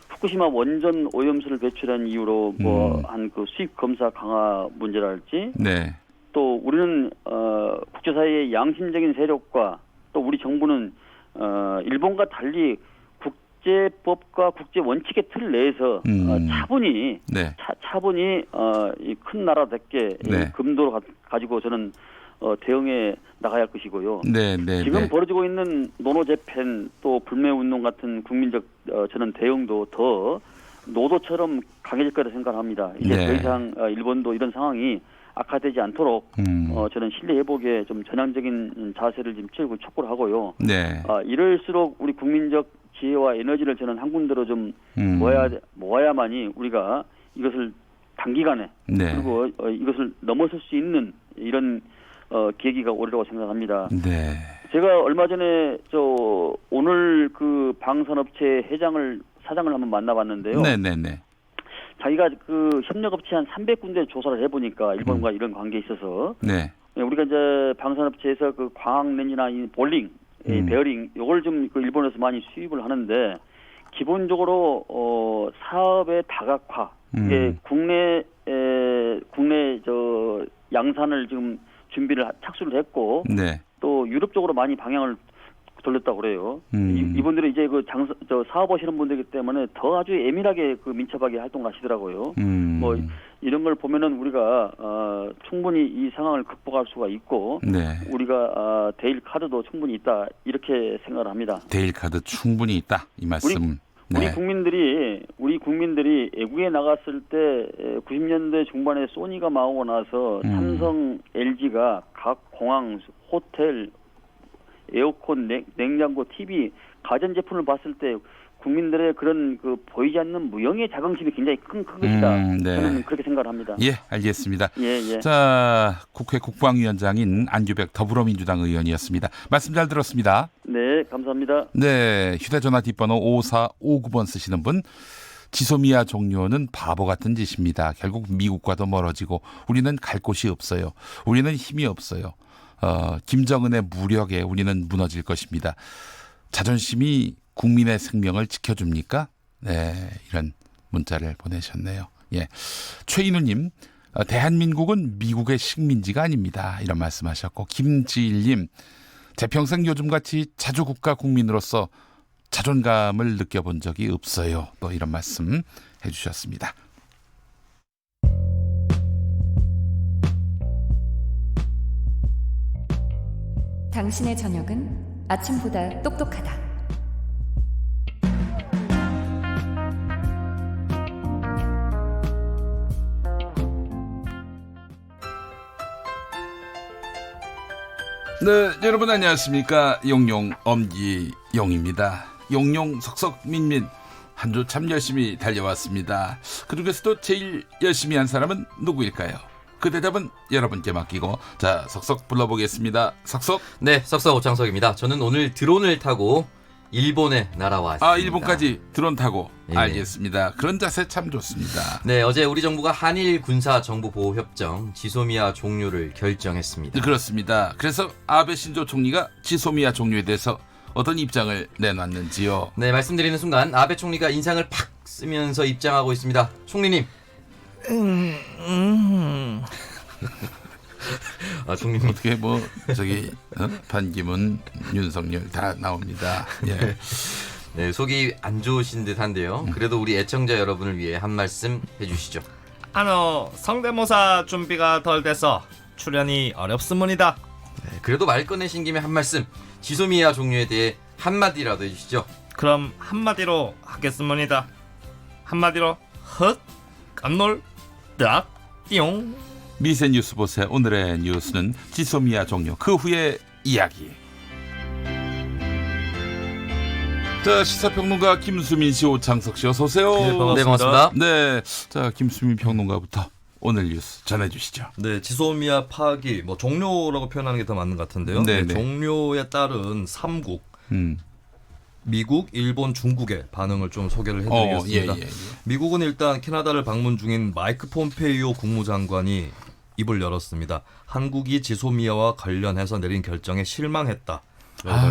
후쿠시마 원전 오염수를 배출한 이유로 한 그 수입 검사 강화 문제랄지 네. 또 우리는 국제사회의 양심적인 세력과 또 우리 정부는 일본과 달리 국제법과 국제 원칙의 틀 내에서 차분히 네. 차분히 이 큰 나라답게 네. 금도로 가지고 저는 대응해 나가야 할 것이고요. 네. 지금 벌어지고 있는 노노 재팬 또 불매운동 같은 국민적 저는 대응도 더 노도처럼 강해질 거라 생각합니다. 이제 네. 더 이상 일본도 이런 상황이 악화되지 않도록 저는 신뢰 회복에 좀 전향적인 자세를 지금 촉구를 하고요. 네. 이럴수록 우리 국민적 지혜와 에너지를 저는 한 군데로 좀 모아야만이 우리가 이것을 단기간에 네. 그리고 이것을 넘어설 수 있는 이런 계기가 오리라고 생각합니다. 네. 제가 얼마 전에 오늘 그 방산업체 사장을 한번 만나봤는데요. 네네네. 자기가 그 협력업체 한 300군데 조사를 해보니까 일본과 이런 관계에 있어서 네. 우리가 이제 방산업체에서 그 광학렌즈나 이 볼링, 베어링 요걸 좀 그 일본에서 많이 수입을 하는데 기본적으로 사업의 다각화, 이게 국내 저 양산을 지금 착수를 했고 네. 또 유럽 쪽으로 많이 방향을 돌렸다고 그래요. 이분들이 이제 저 사업하시는 분들이기 때문에 더 아주 예민하게 그 민첩하게 활동을 하시더라고요. 뭐 이런 걸 보면은 우리가 충분히 이 상황을 극복할 수가 있고 네. 우리가 데일 카드도 충분히 있다 이렇게 생각을 합니다. 데일 카드 충분히 있다 이 말씀. 우리 국민들이 외국에 나갔을 때 90년대 중반에 소니가 나오고 나서 삼성, LG가 각 공항, 호텔, 에어컨, 냉장고, TV, 가전제품을 봤을 때 국민들의 그런 그 보이지 않는 무형의 자긍심이 굉장히 큰 것이다. 네. 저는 그렇게 생각을 합니다. 예, 알겠습니다. 예. 자, 국회 국방위원장인 안규백 더불어민주당 의원이었습니다. 말씀 잘 들었습니다. 네, 감사합니다. 네, 휴대전화 뒷번호 5459번 쓰시는 분. 지소미아 종료는 바보 같은 짓입니다. 결국 미국과도 멀어지고 우리는 갈 곳이 없어요. 우리는 힘이 없어요. 김정은의 무력에 우리는 무너질 것입니다. 자존심이 국민의 생명을 지켜줍니까? 네, 이런 문자를 보내셨네요. 예, 최인우님, 대한민국은 미국의 식민지가 아닙니다. 이런 말씀하셨고, 김지일님, 제 평생 요즘같이 자주 국가 국민으로서 자존감을 느껴본 적이 없어요. 또 이런 말씀 해주셨습니다. 당신의 저녁은 아침보다 똑똑하다. 네, 여러분 안녕하십니까. 용용 엄기용입니다. 용용 석석민민 한 주 참 열심히 달려왔습니다. 그 중에서도 제일 열심히 한 사람은 누구일까요? 그 대답은 여러분께 맡기고, 자, 석석 불러보겠습니다. 석석. 네, 석석 오창석입니다. 저는 오늘 드론을 타고 일본에 날아왔습니다. 일본까지 드론 타고. 예. 알겠습니다. 그런 자세 참 좋습니다. 네, 어제 우리 정부가 한일 군사 정보 보호 협정 지소미아 종료를 결정했습니다. 그렇습니다. 그래서 아베 신조 총리가 지소미아 종료에 대해서 어떤 입장을 내놨는지요? 네, 말씀드리는 순간 아베 총리가 인상을 팍 쓰면서 입장하고 있습니다. 총리님. 총리님 어떻게 반기문, 윤석열 다 나옵니다. 예. 네, 속이 안 좋으신 듯한데요. 그래도 우리 애청자 여러분을 위해 한 말씀 해주시죠. 성대모사 준비가 덜 돼서 출연이 어렵습니다. 네, 그래도 말 꺼내신 김에 한 말씀, 지소미아 종료에 대해 한마디라도 해주시죠. 그럼 한마디로 하겠습니다. 한마디로 헛 깜놀 딱 띠용. 미세 뉴스 보세요. 오늘의 뉴스는 지소미아 종료, 그 후의 이야기. 자, 시사평론가 김수민 씨, 오창석 씨 어서 오세요. 네, 반갑습니다. 네, 자, 김수민 평론가부터 오늘 뉴스 전해주시죠. 네, 지소미아 파기, 종료라고 표현하는 게 더 맞는 것 같은데요. 네, 종료에 따른 3국, 미국, 일본, 중국의 반응을 좀 소개를 해드리겠습니다. 미국은 일단 캐나다를 방문 중인 마이크 폼페이오 국무장관이 입을 열었습니다. 한국이 지소미아와 관련해서 내린 결정에 실망했다.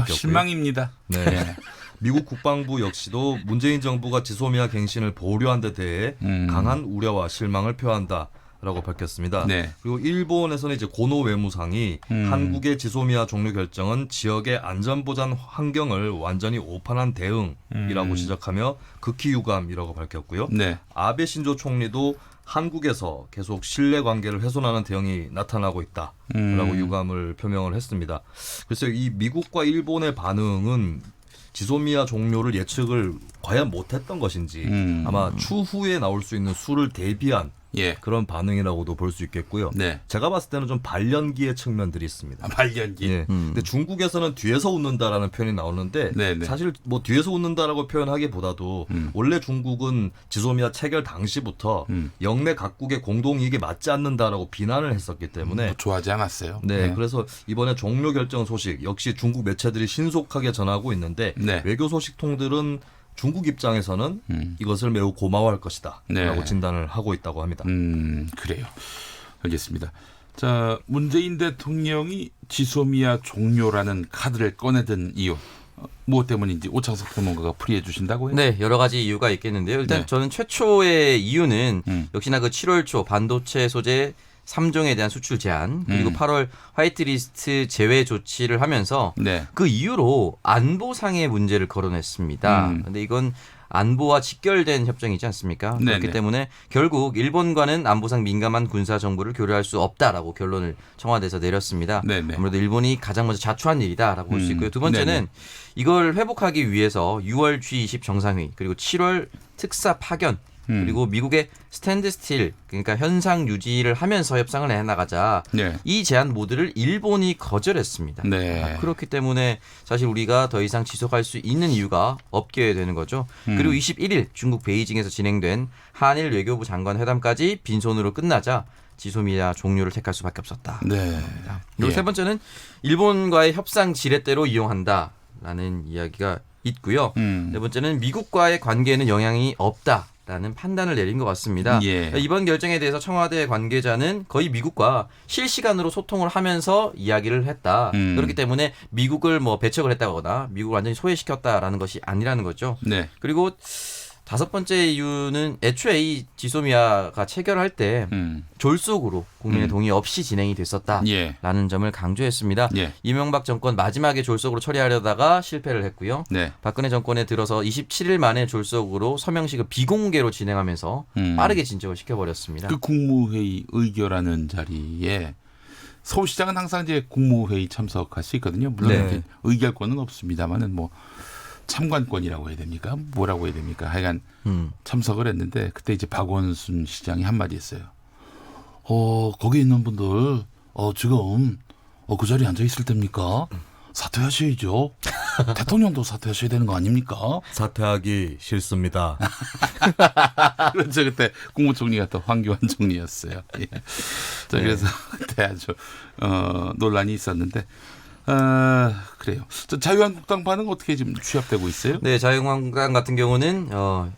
실망입니다. 네. 미국 국방부 역시도 문재인 정부가 지소미아 갱신을 보류한 데 대해 강한 우려와 실망을 표한다라고 밝혔습니다. 네. 그리고 일본에서는 이제 고노 외무상이 한국의 지소미아 종료 결정은 지역의 안전보장 환경을 완전히 오판한 대응이라고 지적하며 극히 유감이라고 밝혔고요. 네. 아베 신조 총리도 한국에서 계속 신뢰 관계를 훼손하는 대응이 나타나고 있다라고 유감을 표명을 했습니다. 그래서 이 미국과 일본의 반응은 지소미아 종료를 예측을 과연 못했던 것인지 아마 추후에 나올 수 있는 수를 대비한 그런 반응이라고도 볼 수 있겠고요. 네. 제가 봤을 때는 좀 발연기의 측면들이 있습니다. 발연기. 예. 근데 중국에서는 뒤에서 웃는다라는 표현이 나오는데 사실 뒤에서 웃는다라고 표현하기보다도 원래 중국은 지소미아 체결 당시부터 영내 각국의 공동이익에 맞지 않는다라고 비난을 했었기 때문에 좋아하지 않았어요. 네, 그래서 이번에 종료 결정 소식 역시 중국 매체들이 신속하게 전하고 있는데 외교 소식통들은 중국 입장에서는 이것을 매우 고마워할 것이다 라고 네. 진단을 하고 있다고 합니다. 그래요. 알겠습니다. 자, 문재인 대통령이 지소미아 종료라는 카드를 꺼내든 이유 무엇 때문인지 오창석 평론가가 풀이해 주신다고요? 네, 여러 가지 이유가 있겠는데요. 일단 네. 저는 최초의 이유는 역시나 그 7월 초 반도체 소재 3종에 대한 수출 제한 그리고 8월 화이트리스트 제외 조치를 하면서 네. 그 이유로 안보상의 문제를 거론했습니다. 그런데 이건 안보와 직결된 협정이지 않습니까? 그렇기 네네. 때문에 결국 일본과는 안보상 민감한 군사 정보를 교류할 수 없다라고 결론을 청와대에서 내렸습니다. 네네. 아무래도 일본이 가장 먼저 자초한 일이다라고 볼 수 있고요. 두 번째는 네네. 이걸 회복하기 위해서 6월 G20 정상회의 그리고 7월 특사 파견 그리고 미국의 스탠드 스틸 그러니까 현상 유지를 하면서 협상을 해나가자 네. 이 제안 모두를 일본이 거절했습니다. 네. 그렇기 때문에 사실 우리가 더 이상 지속할 수 있는 이유가 없게 되는 거죠. 그리고 21일 중국 베이징에서 진행된 한일 외교부 장관 회담까지 빈손으로 끝나자 지소미아 종료를 택할 수밖에 없었다. 네. 그리고 예. 세 번째는 일본과의 협상 지렛대로 이용한다라는 이야기가 있고요. 네 번째는 미국과의 관계에는 영향이 없다라는 판단을 내린 것 같습니다. 예. 이번 결정에 대해서 청와대 관계자는 거의 미국과 실시간으로 소통을 하면서 이야기를 했다. 그렇기 때문에 미국을 뭐 배척을 했다거나 미국을 완전히 소외시켰다라는 것이 아니라는 거죠. 네. 그리고 다섯 번째 이유는 애초에 이 지소미아가 체결할 때 졸속으로 국민의 동의 없이 진행이 됐었다라는 예. 점을 강조했습니다. 예. 이명박 정권 마지막에 졸속으로 처리하려다가 실패를 했고요. 네. 박근혜 정권에 들어서 27일 만에 졸속으로 서명식을 비공개로 진행하면서 빠르게 진척을 시켜버렸습니다. 그 국무회의 의결하는 자리에 서울시장은 항상 이제 국무회의 참석할 수 있거든요. 물론 네. 이렇게 의결권은 없습니다만은 뭐 참관권이라고 해야 됩니까? 뭐라고 해야 됩니까? 하여간 참석을 했는데 그때 이제 박원순 시장이 한마디 했어요. 거기 있는 분들 지금 그 자리에 앉아 있을 때입니까? 사퇴하셔야죠. 대통령도 사퇴하셔야 되는 거 아닙니까? 사퇴하기 싫습니다. 그렇죠. 그때 국무총리가 또 황교안 총리였어요. 예. 자, 그래서 그때 아주 논란이 있었는데 그래요. 자유한국당 반응 어떻게 지금 취합되고 있어요? 네, 자유한국당 같은 경우는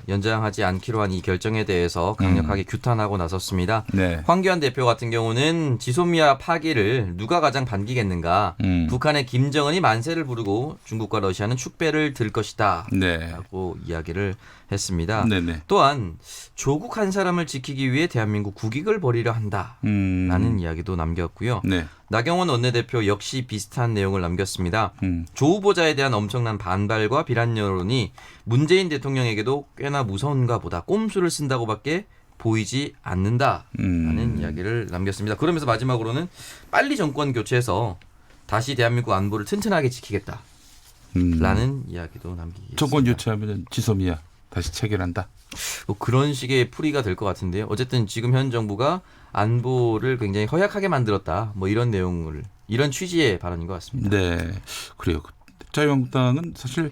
연장하지 않기로 한 이 결정에 대해서 강력하게 규탄하고 나섰습니다. 네. 황교안 대표 같은 경우는 지소미아 파기를 누가 가장 반기겠는가? 북한의 김정은이 만세를 부르고 중국과 러시아는 축배를 들 것이다. 네. 라고 이야기를 했습니다. 네네. 또한 조국 한 사람을 지키기 위해 대한민국 국익을 버리려 한다라는 이야기도 남겼고요. 네. 나경원 원내대표 역시 비슷한 내용을 남겼습니다. 조 후보자에 대한 엄청난 반발과 비난 여론이 문재인 대통령에게도 꽤나 무서운가 보다 꼼수를 쓴다고밖에 보이지 않는다라는 이야기를 남겼습니다. 그러면서 마지막으로는 빨리 정권 교체해서 다시 대한민국 안보를 튼튼하게 지키겠다라는 이야기도 남기겠습니다. 정권 교체하면 지소미아 다시 체결한다. 뭐 그런 식의 풀이가 될 것 같은데요. 어쨌든 지금 현 정부가 안보를 굉장히 허약하게 만들었다. 뭐 이런 내용을 이런 취지의 발언인 것 같습니다. 네, 그래요. 자유한국당은 사실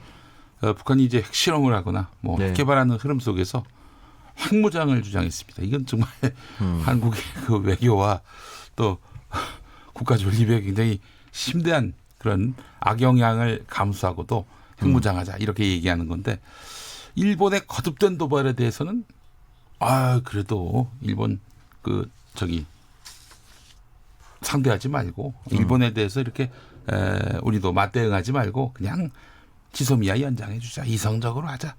북한이 이제 핵실험을 하거나 뭐 네. 핵개발하는 흐름 속에서 핵무장을 주장했습니다. 이건 정말 한국의 그 외교와 또 국가 존립에 굉장히 심대한 그런 악영향을 감수하고도 핵무장하자 이렇게 얘기하는 건데 일본의 거듭된 도발에 대해서는 그래도 일본 상대하지 말고 일본에 대해서 이렇게 우리도 맞대응하지 말고 그냥 지소미아 연장해 주자. 이성적으로 하자.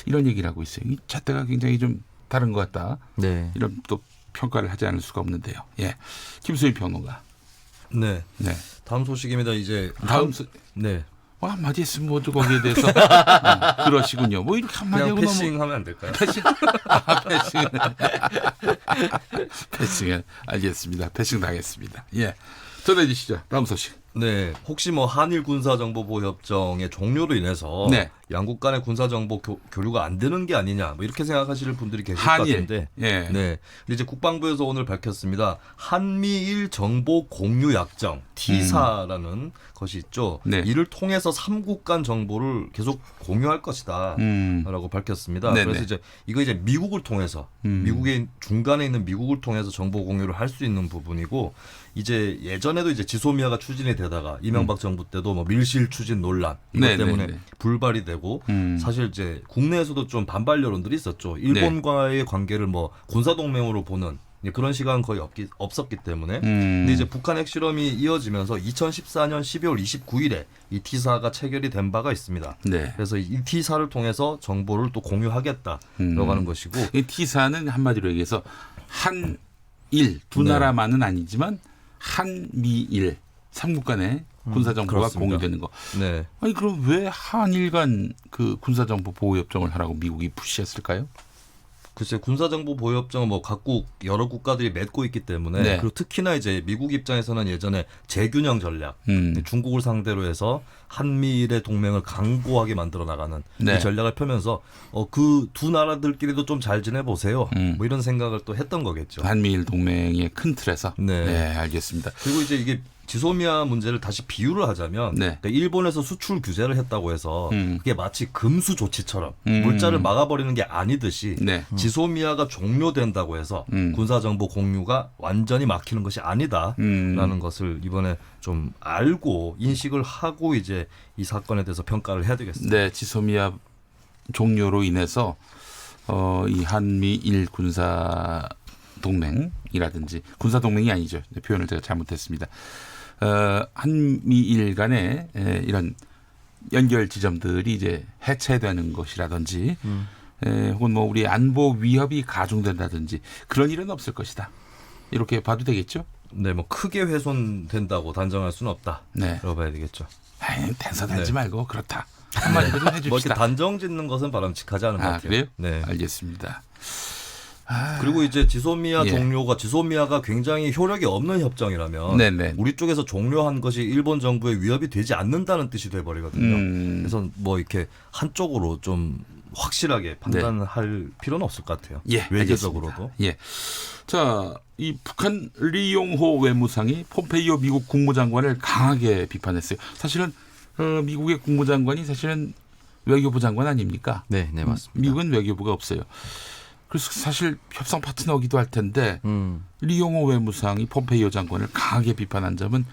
이런 얘기를 하고 있어요. 이 잣대가 굉장히 좀 다른 것 같다. 네. 이런 또 평가를 하지 않을 수가 없는데요. 예. 김수희 평론가. 네. 네. 다음 소식입니다. 이제 네. 한마디 했으면 뭐죠 거기에 대해서 그러시군요. 뭐 이렇게 한마디 그냥 하고 패싱하면 안 될까요? 패싱은 알겠습니다. 패싱 당했습니다. 예. 전해 주시죠. 다음 소식. 네, 혹시 뭐 한일 군사정보보호협정의 종료로 인해서 네. 양국 간의 군사정보 교류가 안 되는 게 아니냐, 뭐 이렇게 생각하시는 분들이 계실 것 같은데, 예. 네, 근데 이제 국방부에서 오늘 밝혔습니다. 한미일 정보 공유 약정 (TISA라는) 것이 있죠. 네. 이를 통해서 3국 간 정보를 계속 공유할 것이다라고 밝혔습니다. 네네. 그래서 이제 이거 이제 미국을 통해서 미국의 중간에 있는 미국을 통해서 정보 공유를 할 수 있는 부분이고. 이제 예전에도 이제 지소미아가 추진이 되다가 이명박 정부 때도 뭐 밀실 추진 논란 이것 네네네. 때문에 불발이 되고 되고 사실 이제 국내에서도 좀 반발 여론들이 있었죠. 일본과의 관계를 뭐 군사 동맹으로 보는 그런 시간은 거의 없었기 때문에 근데 이제 북한 핵실험이 이어지면서 2014년 12월 29일에 이 T사가 체결이 된 바가 있습니다. 네. 그래서 이 T사를 통해서 정보를 또 공유하겠다라고 하는 것이고 이 T사는 한마디로 얘기해서 한일 두 네. 나라만은 아니지만 한미일 3국 간의 군사정보가 그렇습니다. 공유되는 거. 네. 아니 그럼 왜 한일 간 그 군사정보 보호협정을 하라고 미국이 푸시했을까요? 글쎄 군사정보 보호협정은 뭐 각국 여러 국가들이 맺고 있기 때문에 네. 그리고 특히나 이제 미국 입장에서는 예전에 재균형 전략 중국을 상대로 해서 한미일의 동맹을 강고하게 만들어 나가는 네. 이 전략을 펴면서 그 두 나라들끼리도 좀 잘 지내보세요. 뭐 이런 생각을 또 했던 거겠죠. 한미일 동맹의 큰 틀에서. 네, 알겠습니다. 그리고 이제 이게 지소미아 문제를 다시 비유를 하자면 네. 그러니까 일본에서 수출 규제를 했다고 해서 그게 마치 금수 조치처럼 음. 물자를 막아버리는 게 아니듯이 네. 지소미아가 종료된다고 해서 군사정보 공유가 완전히 막히는 것이 아니다라는 것을 이번에 좀 알고 인식을 하고 이제 이 사건에 대해서 평가를 해야 되겠습니다. 네, 지소미아 종료로 인해서 이 한미일 군사 동맹이라든지 군사 동맹이 아니죠. 표현을 제가 잘못했습니다. 한미일 간의 이런 연결 지점들이 이제 해체되는 것이라든지 혹은 뭐 우리 안보 위협이 가중된다든지 그런 일은 없을 것이다. 이렇게 봐도 되겠죠? 네, 뭐 크게 훼손된다고 단정할 수는 없다. 네. 라고 봐야 되겠죠. 아니, 단서달지 네. 말고 그렇다. 한마디로 좀 해줍시다. 뭐 이렇게 단정 짓는 것은 바람직하지 않은 것 같아요. 그래요? 네. 알겠습니다. 그리고 이제 지소미아 예. 종료가 지소미아가 굉장히 효력이 없는 협정이라면 네네. 우리 쪽에서 종료한 것이 일본 정부에 위협이 되지 않는다는 뜻이 돼버리거든요. 그래서 뭐 이렇게 한쪽으로 좀 확실하게 판단할 필요는 없을 것 같아요. 예, 외교적으로도. 알겠습니다. 예. 자, 이 북한 리용호 외무상이 폼페이오 미국 국무장관을 강하게 비판했어요. 사실은 미국의 국무장관이 사실은 외교부 장관 아닙니까? 네, 네 맞습니다. 미국은 외교부가 없어요. 그래서 사실 협상 파트너기도 할 텐데 리용호 외무상이 폼페이오 장관을 강하게 비판한 점은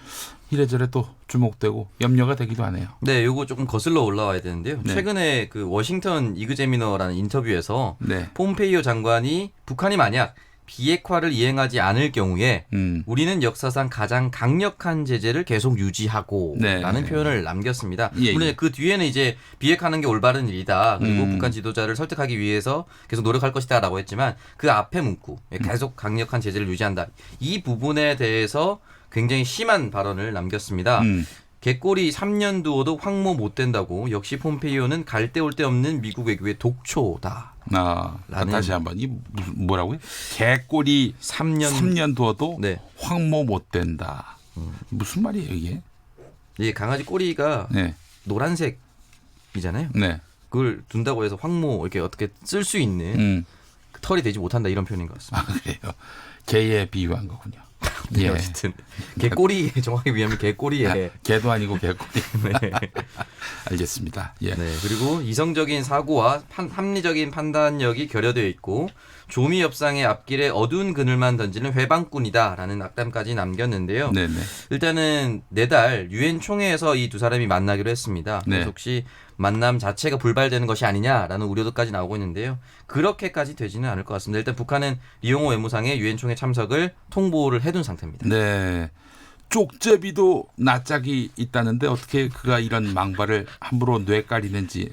이래저래 또 주목되고 염려가 되기도 하네요. 네, 요거 조금 거슬러 올라와야 되는데요. 네. 최근에 그 워싱턴 이그제미너라는 인터뷰에서 네. 폼페이오 장관이 북한이 만약 비핵화를 이행하지 않을 경우에 우리는 역사상 가장 강력한 제재를 계속 유지하고 네. 라는 표현을 남겼습니다. 예, 물론 예. 그 뒤에는 이제 비핵화하는 게 올바른 일이다. 그리고 북한 지도자를 설득하기 위해서 계속 노력할 것이다 라고 했지만 그 앞에 문구 계속 강력한 제재를 유지한다. 이 부분에 대해서 굉장히 심한 발언을 남겼습니다. 개꼬리 3년 두어도 확모 못 된다고 역시 폼페이오는 갈 데 올 데 없는 미국 외교의 독초다. 다시 한번 이 뭐라고요? 개꼬리 3년 두어도 확모 못 된다. 무슨 말이에요 이게? 이 강아지 꼬리가 노란색이잖아요. 네. 그걸 둔다고 해서 확모 이렇게 어떻게 쓸 수 있는 그 털이 되지 못한다 이런 표현인 것 같습니다. 그래요. 개에 비유한 거군요. 네, 어쨌든 개꼬리 정확히 위하면 개꼬리에 개도 아니고 개꼬리. 네. 알겠습니다. 예. 네, 그리고 이성적인 사고와 합리적인 판단력이 결여되어 있고 조미 협상의 앞길에 어두운 그늘만 던지는 회방꾼이다라는 악담까지 남겼는데요. 네네. 일단은 내달 유엔 총회에서 이 두 사람이 만나기로 했습니다. 네. 그래서 혹시 만남 자체가 불발되는 것이 아니냐라는 우려도까지 나오고 있는데요. 그렇게까지 되지는 않을 것 같습니다. 일단 북한은 리용호 외무상의 유엔 총회 참석을 통보를 해둔 상태입니다. 네. 쪽제비도 낯짝이 있다는데 어떻게 그가 이런 망발을 함부로 뇌까리는지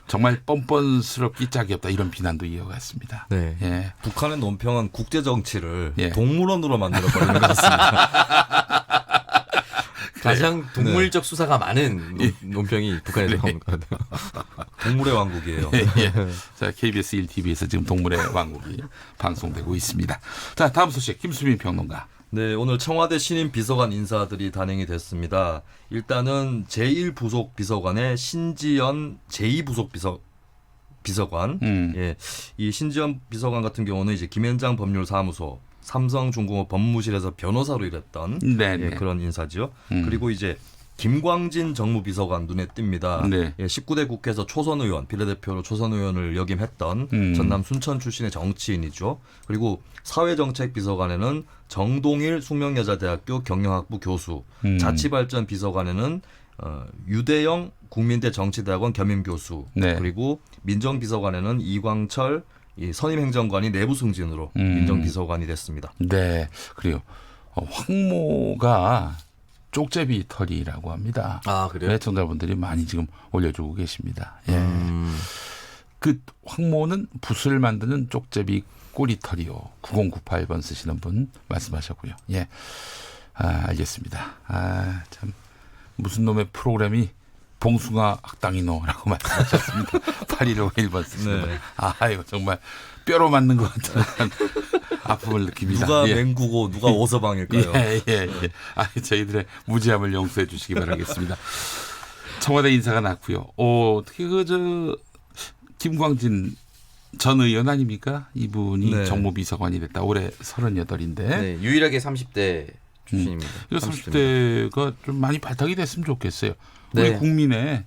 정말 뻔뻔스럽기 짝이 없다 이런 비난도 이어갔습니다. 네. 예. 북한의 논평은 국제 정치를 동물원으로 만들어 버리는 것 같습니다. 가장 동물적 수사가 많은 논평이 북한에서 나오는 것 같아요. 동물의 왕국이에요. 예. 자, KBS 1TV에서 지금 동물의 왕국이 방송되고 있습니다. 자, 다음 소식 김수민 평론가. 네, 오늘 청와대 신임 비서관 인사들이 단행이 됐습니다. 일단은 제1부속 비서관의 신지연 제2부속 비서관. 예, 이 신지연 비서관 같은 경우는 이제 김현장 법률사무소, 삼성중공업 법무실에서 변호사로 일했던 예, 그런 인사죠. 그리고 이제 김광진 정무비서관 눈에 띕니다. 네. 예, 19대 국회에서 초선 의원, 비례대표로 초선 의원을 역임했던 전남 순천 출신의 정치인이죠. 그리고 사회정책비서관에는 정동일 숙명여자대학교 경영학부 교수, 자치발전비서관에는 유대영 국민대 정치대학원 겸임 교수 네. 그리고 민정비서관에는 이광철 이 선임행정관이 내부 승진으로 민정비서관이 됐습니다. 네, 그래요. 황모가 쪽제비 털이라고 합니다. 아, 그래요? 애청자분들이 많이 지금 올려주고 계십니다. 예. 그 황모는 붓을 만드는 쪽제비 꼬리털이요. 9098번 쓰시는 분 말씀하셨고요. 예. 알겠습니다. 참 무슨 놈의 프로그램이 봉숭아 학당이노라고 말씀하셨습니다. 8151번 쓰시는 분. 이거 정말 뼈로 맞는 것 같은 아픔을 느낍니다. 누가 맹구고 누가 오서방일까요? 예. 저희들의 무지함을 용서해 주시기 바라겠습니다. 청와대 인사가 났고요. 어떻게 김광진 전 의원 아닙니까? 이분이 네. 정무비서관이 됐다. 올해 38인데. 네, 유일하게 30대 출신입니다. 30대가 좀 많이 발탁이 됐으면 좋겠어요. 네. 우리 국민의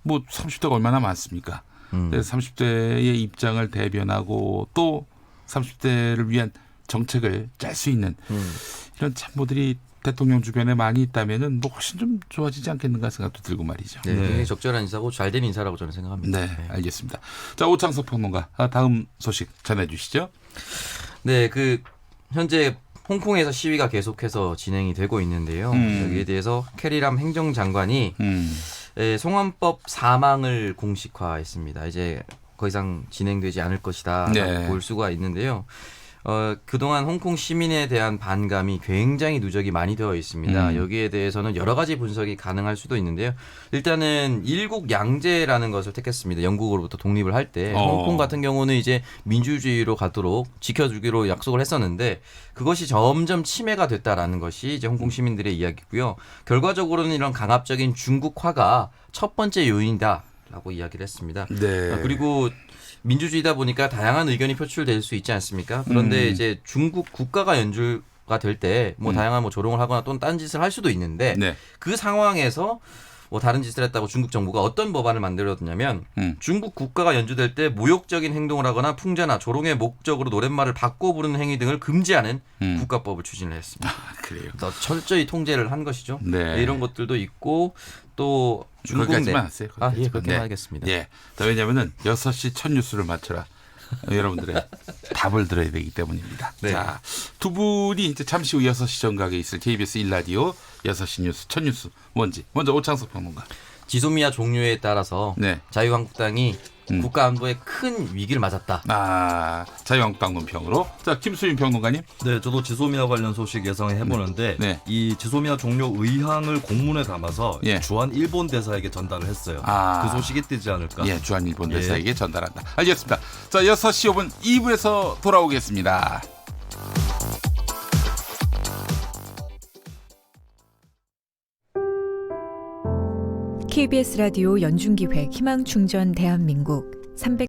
30대가 얼마나 많습니까? 그래서 30대의 입장을 대변하고 또 30대를 위한 정책을 짤 수 있는 이런 참모들이 대통령 주변에 많이 있다면은 훨씬 좀 좋아지지 않겠는가 생각도 들고 말이죠. 네, 굉장히 적절한 인사고 잘된 인사라고 저는 생각합니다. 네, 알겠습니다. 자, 오창석 평론가 다음 소식 전해주시죠. 네, 현재 홍콩에서 시위가 계속해서 진행이 되고 있는데요. 여기에 대해서 캐리람 행정장관이 송환법 사망을 공식화했습니다. 이제 더 이상 진행되지 않을 것이다 볼 수가 있는데요. 그동안 홍콩 시민에 대한 반감이 굉장히 누적이 많이 되어 있습니다. 여기에 대해서는 여러 가지 분석이 가능할 수도 있는데요. 일단은 일국 양제라는 것을 택했습니다. 영국으로부터 독립을 할 때 홍콩 같은 경우는 이제 민주주의로 가도록 지켜주기로 약속을 했었는데 그것이 점점 침해가 됐다라는 것이 이제 홍콩 시민들의 이야기고요. 결과적으로는 이런 강압적인 중국화가 첫 번째 요인이다라고 이야기를 했습니다. 네. 그리고 민주주의다 보니까 다양한 의견이 표출될 수 있지 않습니까? 그런데 이제 중국 국가가 연주가 될 때 다양한 조롱을 하거나 또는 딴짓을 할 수도 있는데 그 상황에서 다른 짓을 했다고 중국 정부가 어떤 법안을 만들었냐면 중국 국가가 연주될 때 모욕적인 행동을 하거나 풍자나 조롱의 목적으로 노랫말을 바꿔 부르는 행위 등을 금지하는 국가법을 추진을 했습니다. 그래요. 철저히 통제를 한 것이죠. 네. 이런 것들도 있고 또 중국 내 하세요. 예, 그렇게 하겠습니다. 예. 왜냐하면은 6시 첫 뉴스를 맞춰라. 여러분들의 답을 들어야 되기 때문입니다. 네. 자, 두 분이 이제 잠시 후 6시 정각에 있을 KBS 1라디오 6시 뉴스 첫 뉴스 뭔지 먼저 오창석 평론가. 지소미아 종료에 따라서 자유한국당이 국가 안보에 큰 위기를 맞았다. 자유한국당 논평으로. 자, 김수민 평론가님. 네, 저도 지소미아 관련 소식 예상해 보는데 이 지소미아 종료 의향을 공문에 담아서 주한 일본 대사에게 전달을 했어요. 그 소식이 뜨지 않을까? 예, 주한 일본 대사에게 전달한다. 알겠습니다. 자, 6시 5분 2부에서 돌아오겠습니다. KBS 라디오 연중기획 희망충전 대한민국 300